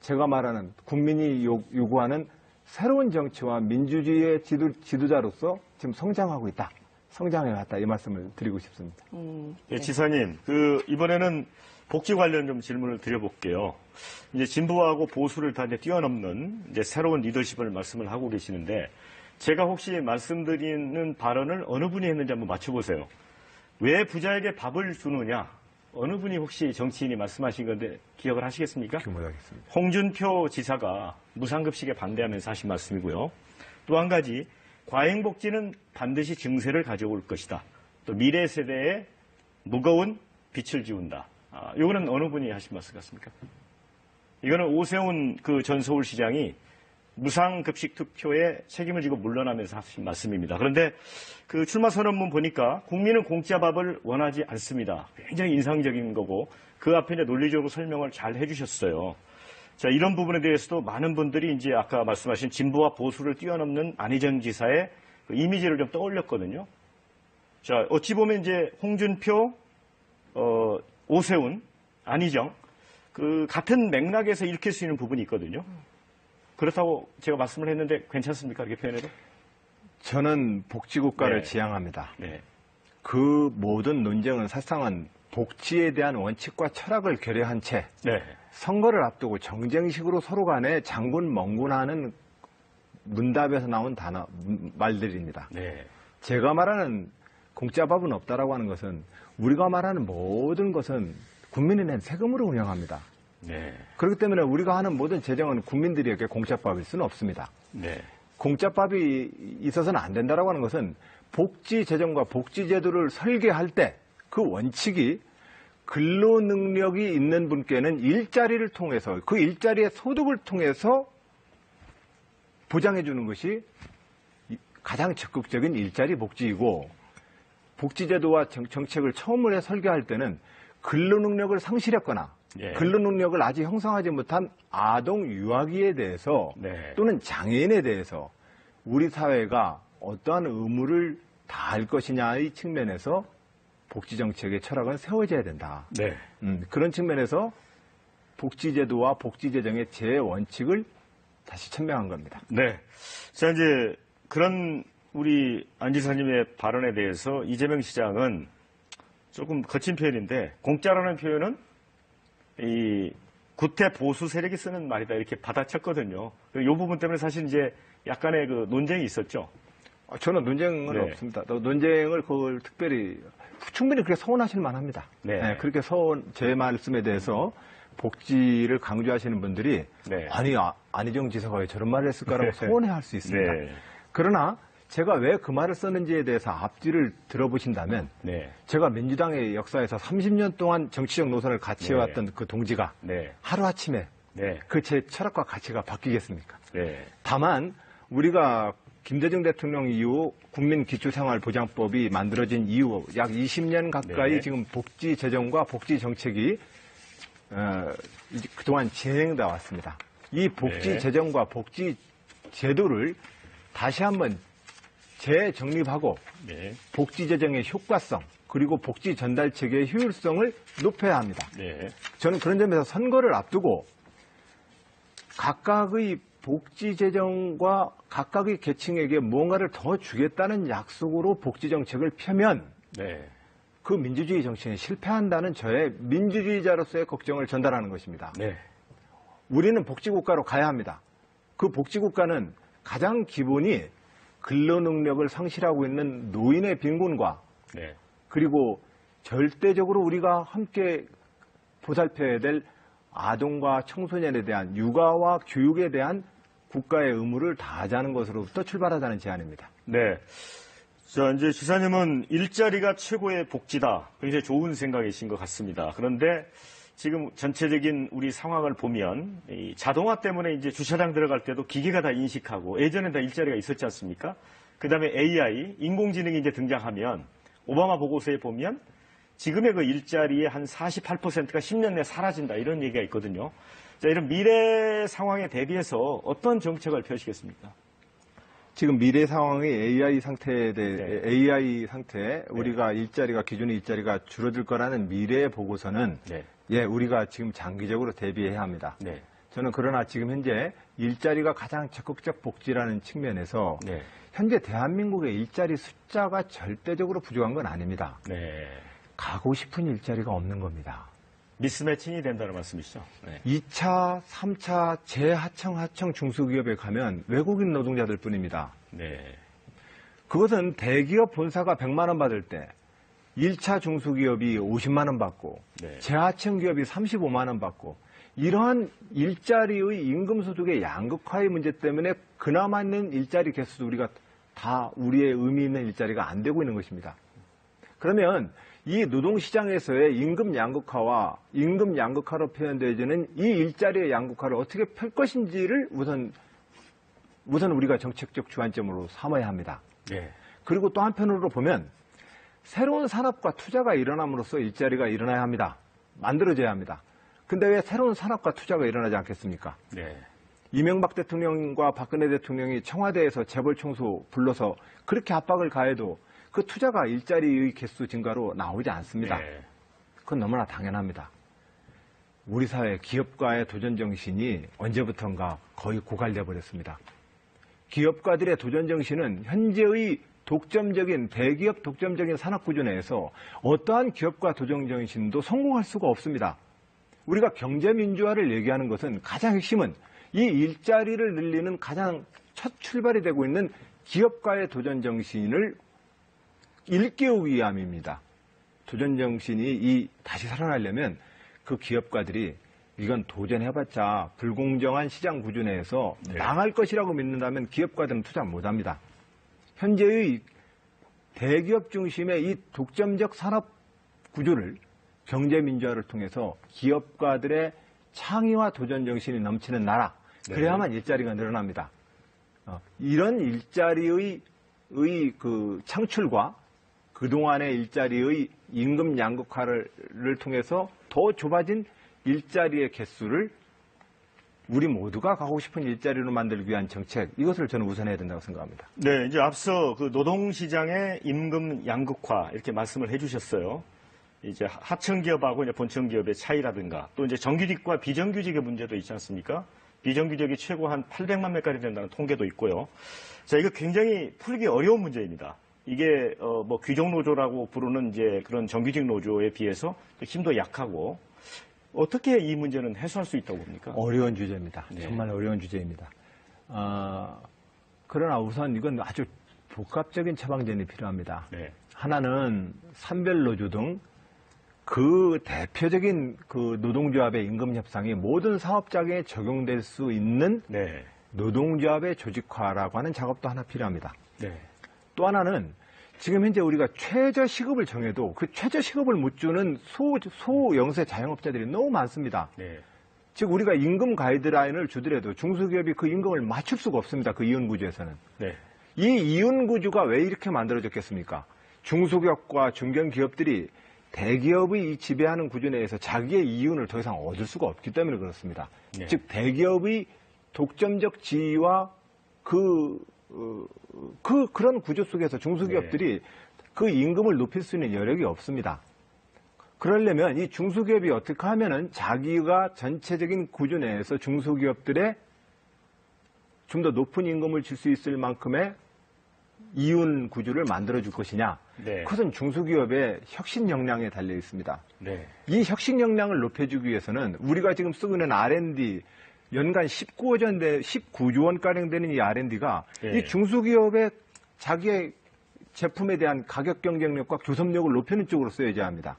B: 제가 말하는 국민이 요구하는 새로운 정치와 민주주의의 지도자로서 지금 성장하고 있다. 성장해왔다. 이 말씀을 드리고 싶습니다.
A: 네, 지사님, 이번에는 복지 관련 좀 질문을 드려볼게요. 이제 진보하고 보수를 다 이제 뛰어넘는 이제 새로운 리더십을 말씀을 하고 계시는데 제가 혹시 말씀드리는 발언을 어느 분이 했는지 한번 맞춰보세요. 왜 부자에게 밥을 주느냐? 어느 분이 혹시 정치인이 말씀하신 건데 기억을 하시겠습니까?
B: 못하겠습니다.
A: 홍준표 지사가 무상급식에 반대하면서 하신 말씀이고요. 또 한 가지, 과잉복지는 반드시 증세를 가져올 것이다. 또 미래 세대에 무거운 빛을 지운다. 이거는 어느 분이 하신 말씀 같습니까? 이거는 오세훈 전 서울시장이 무상급식 투표에 책임을 지고 물러나면서 하신 말씀입니다. 그런데 출마 선언문 보니까 국민은 공짜 밥을 원하지 않습니다. 굉장히 인상적인 거고 그 앞에 이제 논리적으로 설명을 잘 해주셨어요. 자, 이런 부분에 대해서도 많은 분들이 이제 아까 말씀하신 진보와 보수를 뛰어넘는 안희정 지사의 이미지를 좀 떠올렸거든요. 자, 어찌 보면 이제 홍준표, 오세훈, 안희정 같은 맥락에서 읽힐 수 있는 부분이 있거든요. 그렇다고 제가 말씀을 했는데 괜찮습니까? 이렇게 표현해도?
B: 저는 복지국가를
A: 네.
B: 지향합니다.
A: 네.
B: 그 모든 논쟁은 사실상은 복지에 대한 원칙과 철학을 결여한 채
A: 네.
B: 선거를 앞두고 정쟁식으로 서로 간에 장군 멍군하는 문답에서 나온 말들입니다.
A: 네.
B: 제가 말하는 공짜밥은 없다라고 하는 것은 우리가 말하는 모든 것은 국민이 낸 세금으로 운영합니다.
A: 네.
B: 그렇기 때문에 우리가 하는 모든 재정은 국민들에게 공짜밥일 수는 없습니다.
A: 네.
B: 공짜밥이 있어서는 안 된다라고 하는 것은 복지 재정과 복지 제도를 설계할 때 그 원칙이 근로 능력이 있는 분께는 일자리를 통해서 그 일자리의 소득을 통해서 보장해 주는 것이 가장 적극적인 일자리 복지이고 복지 제도와 정책을 처음으로 설계할 때는 근로 능력을 상실했거나
A: 네.
B: 근로 능력을 아직 형성하지 못한 아동 유아기에 대해서
A: 네.
B: 또는 장애인에 대해서 우리 사회가 어떠한 의무를 다할 것이냐의 측면에서 복지정책의 철학은 세워져야 된다.
A: 네.
B: 그런 측면에서 복지제도와 복지재정의 재원칙을 다시 천명한 겁니다.
A: 네. 자, 이제 그런 우리 안 지사님의 발언에 대해서 이재명 시장은 조금 거친 표현인데 공짜라는 표현은 이 구태 보수 세력이 쓰는 말이다 이렇게 받아쳤거든요. 이 부분 때문에 사실 이제 약간의 논쟁이 있었죠.
B: 저는 논쟁은
A: 네.
B: 없습니다. 논쟁을 그걸 특별히 충분히 그렇게 서운하실 만합니다.
A: 네.
B: 그렇게 제 말씀에 대해서 복지를 강조하시는 분들이
A: 네.
B: 안희정 지사가 왜 저런 말을 했을까라고 서운해할 수 있습니다.
A: 네.
B: 그러나 제가 왜 그 말을 썼는지에 대해서 앞뒤를 들어보신다면
A: 네.
B: 제가 민주당의 역사에서 30년 동안 정치적 노선을 같이 해왔던 그 동지가
A: 네.
B: 하루아침에
A: 네.
B: 그 제 철학과 가치가 바뀌겠습니까?
A: 네.
B: 다만 우리가 김대중 대통령 이후 국민기초생활보장법이 만들어진 이후 약 20년 가까이
A: 네.
B: 지금 복지 재정과 복지 정책이 그동안 진행돼 왔습니다. 이 복지
A: 네.
B: 재정과 복지 제도를 다시 한번 재정립하고
A: 네.
B: 복지 재정의 효과성 그리고 복지 전달 체계의 효율성을 높여야 합니다.
A: 네.
B: 저는 그런 점에서 선거를 앞두고 각각의 복지 재정과 각각의 계층에게 무언가를 더 주겠다는 약속으로 복지 정책을 펴면
A: 네.
B: 그 민주주의 정책이 실패한다는 저의 민주주의자로서의 걱정을 전달하는 것입니다.
A: 네.
B: 우리는 복지국가로 가야 합니다. 그 복지국가는 가장 기본이 근로능력을 상실하고 있는 노인의 빈곤과
A: 네.
B: 그리고 절대적으로 우리가 함께 보살펴야 될 아동과 청소년에 대한 육아와 교육에 대한 국가의 의무를 다하자는 것으로부터 출발하자는 제안입니다.
A: 네. 자, 이제 지사님은 일자리가 최고의 복지다. 굉장히 좋은 생각이신 것 같습니다. 그런데 지금 전체적인 우리 상황을 보면 이 자동화 때문에 이제 주차장 들어갈 때도 기계가 다 인식하고 예전에 다 일자리가 있었지 않습니까? 그 다음에 AI, 인공지능이 이제 등장하면 오바마 보고서에 보면 지금의 그 일자리의 한 48%가 10년 내에 사라진다. 이런 얘기가 있거든요. 자, 이런 미래 상황에 대비해서 어떤 정책을 펴시겠습니까?
B: 지금 미래 상황의 AI 상태에 대해
A: 네.
B: AI 상태에 우리가 일자리가 기존의 일자리가 줄어들 거라는 미래 보고서는
A: 네.
B: 예, 우리가 지금 장기적으로 대비해야 합니다.
A: 네.
B: 저는 그러나 지금 현재 일자리가 가장 적극적 복지라는 측면에서
A: 네.
B: 현재 대한민국의 일자리 숫자가 절대적으로 부족한 건 아닙니다.
A: 네.
B: 가고 싶은 일자리가 없는 겁니다.
A: 미스매칭이 된다는 말씀이시죠? 네.
B: 2차, 3차 재하청, 하청 중소기업에 가면 외국인 노동자들 뿐입니다.
A: 네.
B: 그것은 대기업 본사가 100만 원 받을 때 1차 중소기업이 50만 원 받고
A: 네.
B: 재하청 기업이 35만 원 받고 이러한 일자리의 임금소득의 양극화의 문제 때문에 그나마 있는 일자리 개수도 우리가 다 우리의 의미 있는 일자리가 안 되고 있는 것입니다. 그러면 이 노동시장에서의 임금 양극화와 임금 양극화로 표현되어지는 이 일자리의 양극화를 어떻게 펼 것인지를 우선 우리가 정책적 주안점으로 삼아야 합니다.
A: 네.
B: 그리고 또 한편으로 보면 새로운 산업과 투자가 일어남으로써 일자리가 일어나야 합니다. 만들어져야 합니다. 근데 왜 새로운 산업과 투자가 일어나지 않겠습니까?
A: 네.
B: 이명박 대통령과 박근혜 대통령이 청와대에서 재벌 총수 불러서 그렇게 압박을 가해도 그 투자가 일자리의 개수 증가로 나오지 않습니다.
A: 네.
B: 그건 너무나 당연합니다. 우리 사회 기업가의 도전 정신이 언제부턴가 거의 고갈돼 버렸습니다. 기업가들의 도전 정신은 현재의 독점적인 대기업 독점적인 산업 구조 내에서 어떠한 기업가 도전 정신도 성공할 수가 없습니다. 우리가 경제 민주화를 얘기하는 것은 가장 핵심은 이 일자리를 늘리는 가장 첫 출발이 되고 있는 기업가의 도전 정신을 일깨우기 위함입니다. 도전 정신이 다시 살아나려면 그 기업가들이 이건 도전해봤자 불공정한 시장 구조 내에서
A: 네.
B: 망할 것이라고 믿는다면 기업가들은 투자 못합니다. 현재의 대기업 중심의 이 독점적 산업 구조를 경제 민주화를 통해서 기업가들의 창의와 도전 정신이 넘치는 나라, 그래야만 일자리가 늘어납니다. 이런 일자리의 그 창출과 그동안의 일자리의 임금 양극화를 통해서 더 좁아진 일자리의 개수를 우리 모두가 가고 싶은 일자리로 만들기 위한 정책, 이것을 저는 우선해야 된다고 생각합니다.
A: 네, 이제 앞서 그 노동시장의 임금 양극화 이렇게 말씀을 해주셨어요. 이제 하청기업하고 이제 본청기업의 차이라든가 또 이제 정규직과 비정규직의 문제도 있지 않습니까? 비정규직이 최고 한 800만 명까지 된다는 통계도 있고요. 자, 이거 굉장히 풀기 어려운 문제입니다. 이게 뭐 귀족노조라고 부르는 이제 그런 정규직 노조에 비해서 힘도 약하고 어떻게 이 문제는 해소할 수 있다고 봅니까?
B: 어려운 주제입니다.
A: 네.
B: 정말 어려운 주제입니다. 그러나 우선 이건 아주 복합적인 처방전이 필요합니다.
A: 네.
B: 하나는 산별노조 등 그 대표적인 그 노동조합의 임금 협상이 모든 사업장에 적용될 수 있는
A: 네.
B: 노동조합의 조직화라고 하는 작업도 하나 필요합니다.
A: 네.
B: 또 하나는 지금 현재 우리가 최저시급을 정해도 그 최저시급을 못 주는 소영세 자영업자들이 너무 많습니다.
A: 네.
B: 즉 우리가 임금 가이드라인을 주더라도 중소기업이 그 임금을 맞출 수가 없습니다. 그 이윤구조에서는.
A: 네.
B: 이 이윤구조가 왜 이렇게 만들어졌겠습니까? 중소기업과 중견기업들이 대기업의 이 지배하는 구조 내에서 자기의 이윤을 더 이상 얻을 수가 없기 때문에 그렇습니다.
A: 네.
B: 즉 대기업의 독점적 지위와 그런 구조 속에서 중소기업들이 그 임금을 높일 수 있는 여력이 없습니다. 그러려면 이 중소기업이 어떻게 하면은 자기가 전체적인 구조 내에서 중소기업들의 좀 더 높은 임금을 줄 수 있을 만큼의 이윤 구조를 만들어줄 것이냐.
A: 네.
B: 그것은 중소기업의 혁신 역량에 달려 있습니다.
A: 네.
B: 이 혁신 역량을 높여주기 위해서는 우리가 지금 쓰고 있는 R&D 연간 19조 원가량 되는 이 R&D가
A: 네.
B: 이 중소기업의 자기의 제품에 대한 가격 경쟁력과 교섭력을 높이는 쪽으로 써야지 합니다.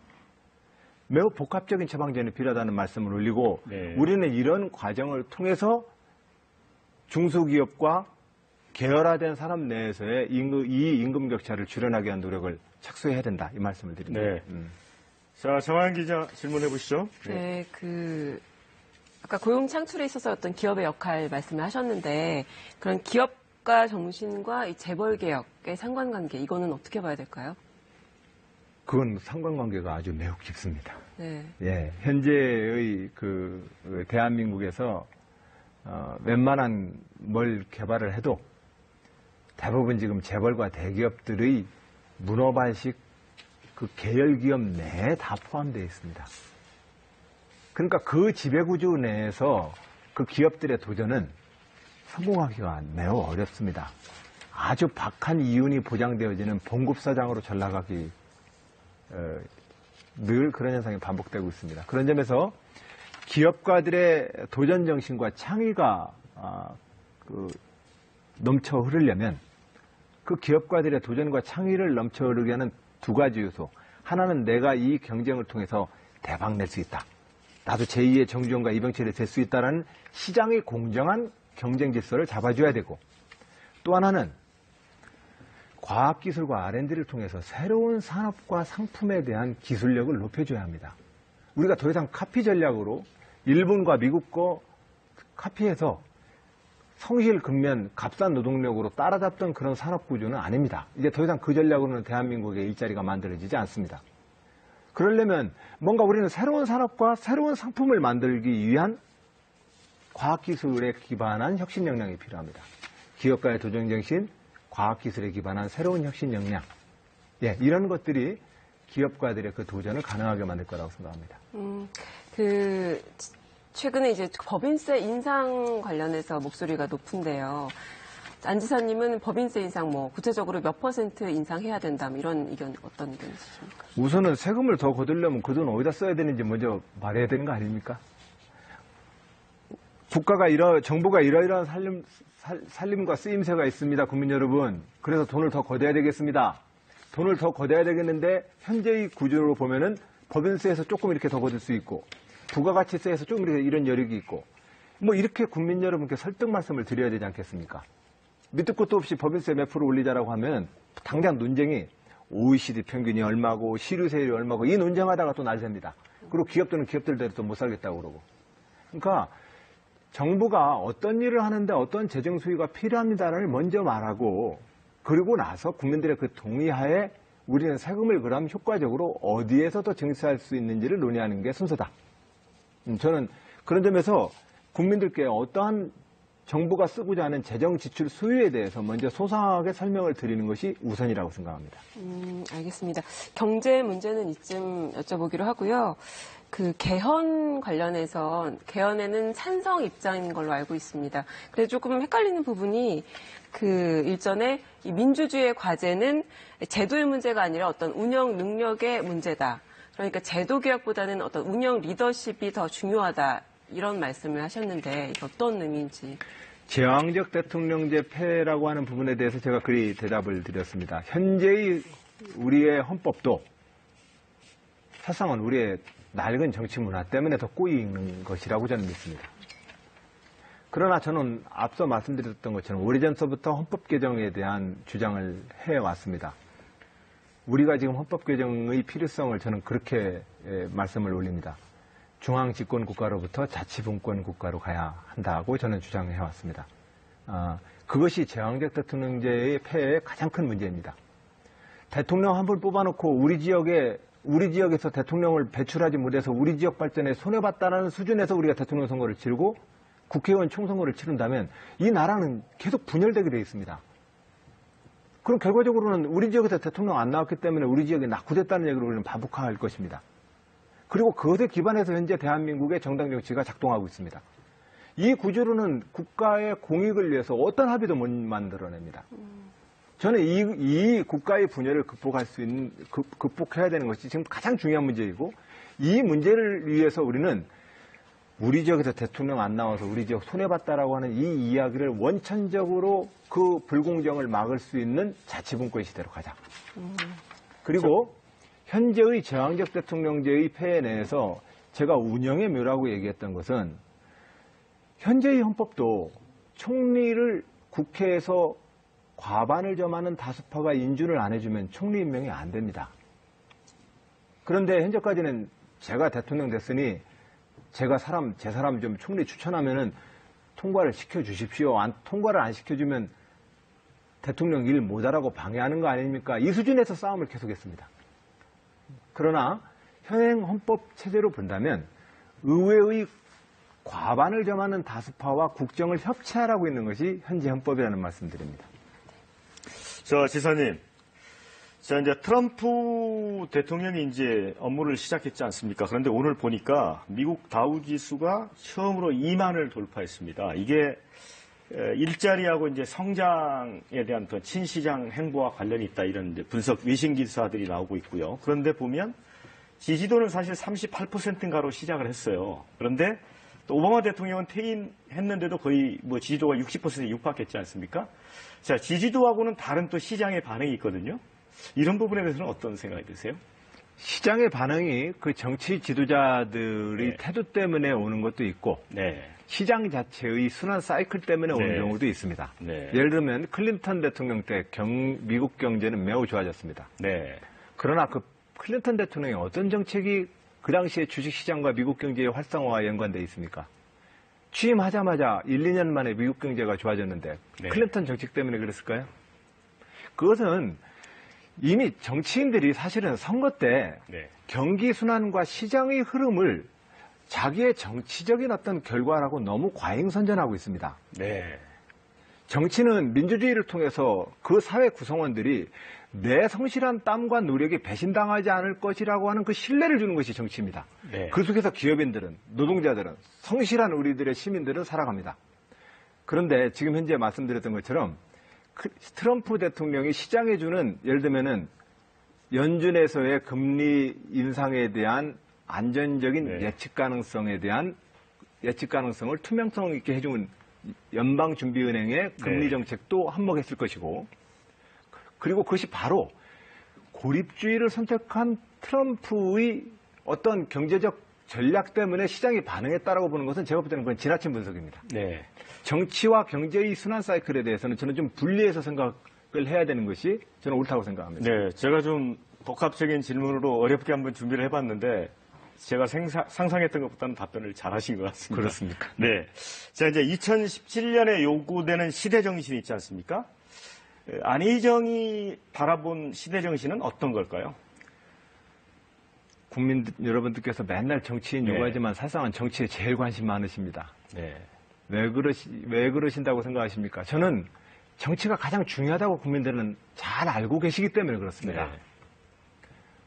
B: 매우 복합적인 처방전이 필요하다는 말씀을 올리고
A: 네.
B: 우리는 이런 과정을 통해서 중소기업과 계열화된 산업 내에서의 이 임금 격차를 줄여나게 한 노력을 착수해야 된다. 이 말씀을 드립니다.
A: 네. 자, 정한 기자 질문해 보시죠.
C: 네, 아까 고용 창출에 있어서 어떤 기업의 역할 말씀을 하셨는데 그런 기업가 정신과 이 재벌 개혁의 상관관계 이거는 어떻게 봐야 될까요?
B: 그건 상관관계가 아주 매우 깊습니다.
C: 네.
B: 예, 현재의 대한민국에서 웬만한 뭘 개발을 해도 대부분 지금 재벌과 대기업들의 문어발식 그 계열기업 내에 다 포함되어 있습니다. 그러니까 그 지배구조 내에서 그 기업들의 도전은 성공하기가 매우 어렵습니다. 아주 박한 이윤이 보장되어지는 봉급사장으로 전락하기 늘 그런 현상이 반복되고 있습니다. 그런 점에서 기업가들의 도전 정신과 창의가 넘쳐 흐르려면 그 기업가들의 도전과 창의를 넘쳐 흐르게 하는 두 가지 요소. 하나는 내가 이 경쟁을 통해서 대박 낼 수 있다. 나도 제2의 정주영과 이병철이 될 수 있다라는 시장의 공정한 경쟁 질서를 잡아줘야 되고 또 하나는 과학기술과 R&D를 통해서 새로운 산업과 상품에 대한 기술력을 높여줘야 합니다. 우리가 더 이상 카피 전략으로 일본과 미국 거 카피해서 성실 근면 값싼 노동력으로 따라잡던 그런 산업 구조는 아닙니다. 이제 더 이상 그 전략으로는 대한민국의 일자리가 만들어지지 않습니다. 그러려면 뭔가 우리는 새로운 산업과 새로운 상품을 만들기 위한 과학기술에 기반한 혁신 역량이 필요합니다. 기업가의 도전정신, 과학기술에 기반한 새로운 혁신 역량. 예, 이런 것들이 기업가들의 그 도전을 가능하게 만들 거라고 생각합니다.
C: 최근에 이제 법인세 인상 관련해서 목소리가 높은데요. 안 지사님은 법인세 인상 구체적으로 몇 % 인상해야 된다 이런 의견 어떤 의견 있으십니까?
B: 우선은 세금을 더 거두려면 그 돈 어디다 써야 되는지 먼저 말해야 되는 거 아닙니까? 정부가 이러이러한 살림과 쓰임새가 있습니다, 국민 여러분. 그래서 돈을 더 거둬야 되겠습니다. 돈을 더 거둬야 되겠는데 현재의 구조로 보면은 법인세에서 조금 이렇게 더 거둘 수 있고 부가가치세에서 조금 이런 여력이 있고 이렇게 국민 여러분께 설득 말씀을 드려야 되지 않겠습니까? 밑도 끝도 없이 법인세 몇 프로 올리자라고 하면 당장 논쟁이 OECD 평균이 얼마고 시류세율이 얼마고 이 논쟁하다가 또 날셉니다. 그리고 기업들은 기업들대로 또 못 살겠다고 그러고. 그러니까 정부가 어떤 일을 하는데 어떤 재정 수위가 필요합니다를 먼저 말하고 그리고 나서 국민들의 그 동의하에 우리는 세금을 그럼 효과적으로 어디에서 더 증세할 수 있는지를 논의하는 게 순서다. 저는 그런 점에서 국민들께 어떠한 정부가 쓰고자 하는 재정 지출 수위에 대해서 먼저 소상하게 설명을 드리는 것이 우선이라고 생각합니다.
C: 알겠습니다. 경제 문제는 이쯤 여쭤보기로 하고요. 개헌 관련해서 개헌에는 찬성 입장인 걸로 알고 있습니다. 그래서 조금 헷갈리는 부분이 일전에 이 민주주의의 과제는 제도의 문제가 아니라 어떤 운영 능력의 문제다. 그러니까 제도 개혁보다는 어떤 운영 리더십이 더 중요하다. 이런 말씀을 하셨는데 이게 어떤 의미인지.
B: 제왕적 대통령제 폐해라고 하는 부분에 대해서 제가 그리 대답을 드렸습니다. 현재의 우리의 헌법도 사실상은 우리의 낡은 정치 문화 때문에 더 꼬이는 것이라고 저는 믿습니다. 그러나 저는 앞서 말씀드렸던 것처럼 오래전서부터 헌법 개정에 대한 주장을 해왔습니다. 우리가 지금 헌법 개정의 필요성을 저는 그렇게 말씀을 올립니다. 중앙집권 국가로부터 자치분권 국가로 가야 한다고 저는 주장해왔습니다. 그것이 제왕적 대통령제의 폐해의 가장 큰 문제입니다. 대통령 한 분 뽑아놓고 우리 지역에서 대통령을 배출하지 못해서 우리 지역 발전에 손해봤다는 수준에서 우리가 대통령 선거를 치르고 국회의원 총선거를 치른다면 이 나라는 계속 분열되게 되어 있습니다. 그럼 결과적으로는 우리 지역에서 대통령 안 나왔기 때문에 우리 지역이 낙후됐다는 얘기를 우리는 반복할 것입니다. 그리고 그것에 기반해서 현재 대한민국의 정당 정치가 작동하고 있습니다. 이 구조로는 국가의 공익을 위해서 어떤 합의도 못 만들어냅니다. 저는 이 국가의 분열을 극복해야 되는 것이 지금 가장 중요한 문제이고, 이 문제를 위해서 우리는 우리 지역에서 대통령 안 나와서 우리 지역 손해봤다라고 하는 이 이야기를 원천적으로 그 불공정을 막을 수 있는 자치분권 시대로 가자. 그리고 현재의 제왕적 대통령제의 폐해 내에서 제가 운영의 묘라고 얘기했던 것은, 현재의 헌법도 총리를 국회에서 과반을 점하는 다수파가 인준을 안 해주면 총리 임명이 안 됩니다. 그런데 현재까지는 제가 대통령 됐으니 제 사람 좀 총리 추천하면은 통과를 시켜주십시오. 통과를 안 시켜주면 대통령 일 못하라고 방해하는 거 아닙니까? 이 수준에서 싸움을 계속했습니다. 그러나 현행 헌법 체제로 본다면 의회의 과반을 점하는 다수파와 국정을 협치하라고 있는 것이 현재 헌법이라는 말씀드립니다.
A: 지사님. 자, 이제 트럼프 대통령이 이제 업무를 시작했지 않습니까? 그런데 오늘 보니까 미국 다우 지수가 처음으로 2만을 돌파했습니다. 이게 일자리하고 이제 성장에 대한 더 친시장 행보와 관련이 있다, 이런 이제 분석 외신 기사들이 나오고 있고요. 그런데 보면 지지도는 사실 38%인가로 시작을 했어요. 그런데 또 오바마 대통령은 퇴임했는데도 거의 뭐 지지도가 60%에 육박했지 않습니까? 자, 지지도하고는 다른 또 시장의 반응이 있거든요. 이런 부분에 대해서는 어떤 생각이 드세요?
B: 시장의 반응이 그 정치 지도자들의
A: 네.
B: 태도 때문에 오는 것도 있고,
A: 네.
B: 시장 자체의 순환 사이클 때문에 오는
A: 네.
B: 경우도 있습니다.
A: 네.
B: 예를 들면 클린턴 대통령 때 미국 경제는 매우 좋아졌습니다.
A: 네.
B: 그러나 그 클린턴 대통령의 어떤 정책이 그 당시에 주식시장과 미국 경제의 활성화와 연관되어 있습니까? 취임하자마자 1, 2년 만에 미국 경제가 좋아졌는데
A: 네.
B: 클린턴 정책 때문에 그랬을까요? 그것은 이미 정치인들이 사실은 선거 때
A: 네.
B: 경기 순환과 시장의 흐름을 자기의 정치적인 어떤 결과라고 너무 과잉선전하고 있습니다.
A: 네.
B: 정치는 민주주의를 통해서 그 사회 구성원들이 내 성실한 땀과 노력이 배신당하지 않을 것이라고 하는 그 신뢰를 주는 것이 정치입니다.
A: 네.
B: 그 속에서 기업인들은, 노동자들은, 성실한 우리들의 시민들은 살아갑니다. 그런데 지금 현재 말씀드렸던 것처럼 트럼프 대통령이 시장에 주는, 예를 들면은 연준에서의 금리 인상에 대한 안전적인
A: 네.
B: 예측 가능성에 대한 예측 가능성을 투명성 있게 해주는 연방준비은행의 금리
A: 네.
B: 정책도 한몫했을 것이고, 그리고 그것이 바로 고립주의를 선택한 트럼프의 어떤 경제적 전략 때문에 시장이 반응했다라고 보는 것은 제가 볼 때는 그건 지나친 분석입니다.
A: 네.
B: 정치와 경제의 순환 사이클에 대해서는 저는 좀 분리해서 생각을 해야 되는 것이 저는 옳다고 생각합니다.
A: 네. 제가 좀 복합적인 질문으로 어렵게 한번 준비를 해봤는데 제가 상상했던 것보다는 답변을 잘 하신 것 같습니다.
B: 그렇습니까?
A: 네. 자, 이제 2017년에 요구되는 시대 정신이 있지 않습니까? 안희정이 바라본 시대 정신은 어떤 걸까요?
B: 국민 여러분들께서 맨날 정치인
A: 네.
B: 요구하지만 사실상은 정치에 제일 관심 많으십니다.
A: 네.
B: 왜 그러신다고 생각하십니까? 저는 정치가 가장 중요하다고 국민들은 잘 알고 계시기 때문에 그렇습니다.
A: 네.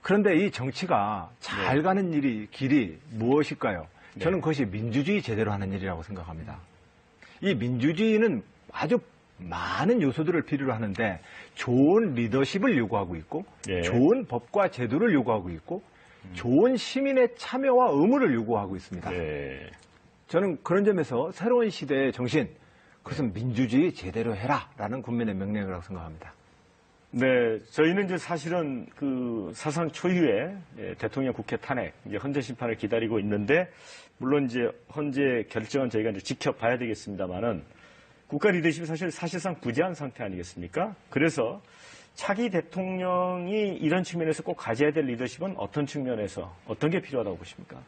B: 그런데 이 정치가 잘
A: 네.
B: 가는 길이 무엇일까요?
A: 네.
B: 저는 그것이 민주주의 제대로 하는 일이라고 생각합니다. 이 민주주의는 아주 많은 요소들을 필요로 하는데 좋은 리더십을 요구하고 있고
A: 네.
B: 좋은 법과 제도를 요구하고 있고 좋은 시민의 참여와 의무를 요구하고 있습니다.
A: 네.
B: 저는 그런 점에서 새로운 시대의 정신, 그것은 민주주의 제대로 해라라는 국민의 명령이라고 생각합니다.
A: 네, 저희는 이제 사실은 그 사상 초유의 대통령 국회 탄핵, 이제 헌재 심판을 기다리고 있는데, 물론 이제 헌재 결정은 저희가 이제 지켜봐야 되겠습니다만은, 국가 리더십이 사실상 부재한 상태 아니겠습니까? 그래서 차기 대통령이 이런 측면에서 꼭 가져야 될 리더십은 어떤 측면에서 어떤 게 필요하다고 보십니까?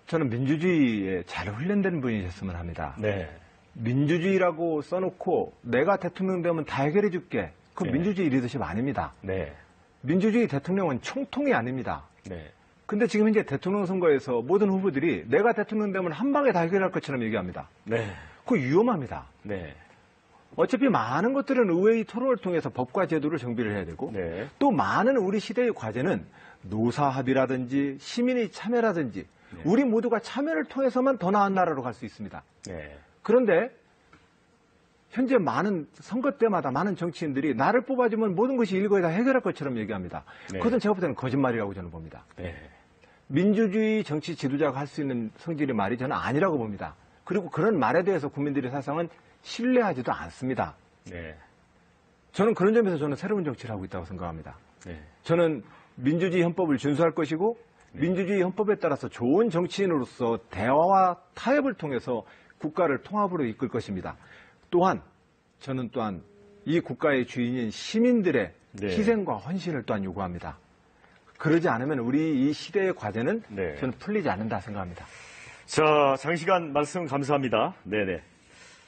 B: 저는 민주주의에 잘 훈련된 분이셨으면 합니다.
A: 네.
B: 민주주의라고 써놓고 내가 대통령 되면 다 해결해 줄게. 그
A: 네.
B: 민주주의 리더십 아닙니다.
A: 네.
B: 민주주의 대통령은 총통이 아닙니다.
A: 네.
B: 근데 지금 현재 대통령 선거에서 모든 후보들이 내가 대통령 되면 한 방에 다 해결할 것처럼 얘기합니다.
A: 네.
B: 그거 위험합니다.
A: 네.
B: 어차피 많은 것들은 의회의 토론을 통해서 법과 제도를 정비를 해야 되고
A: 네.
B: 또 많은 우리 시대의 과제는 노사 합의라든지 시민의 참여라든지 우리 모두가 참여를 통해서만 더 나은 나라로 갈 수 있습니다.
A: 네.
B: 그런데 현재 많은 선거 때마다 많은 정치인들이 나를 뽑아주면 모든 것이 일거에 다 해결할 것처럼 얘기합니다.
A: 네.
B: 그것은 제가 볼 때는 거짓말이라고 저는 봅니다.
A: 네.
B: 민주주의 정치 지도자가 할 수 있는 성질의 말이 저는 아니라고 봅니다. 그리고 그런 말에 대해서 국민들이 사실상은 신뢰하지도 않습니다.
A: 네.
B: 저는 그런 점에서 저는 새로운 정치를 하고 있다고 생각합니다.
A: 네.
B: 저는 민주주의 헌법을 준수할 것이고 민주주의 헌법에 따라서 좋은 정치인으로서 대화와 타협을 통해서 국가를 통합으로 이끌 것입니다. 또한 저는 또한 이 국가의 주인인 시민들의
A: 네.
B: 희생과 헌신을 또한 요구합니다. 그러지 않으면 우리 이 시대의 과제는
A: 네.
B: 저는 풀리지 않는다 생각합니다.
A: 자, 장시간 말씀 감사합니다. 네네.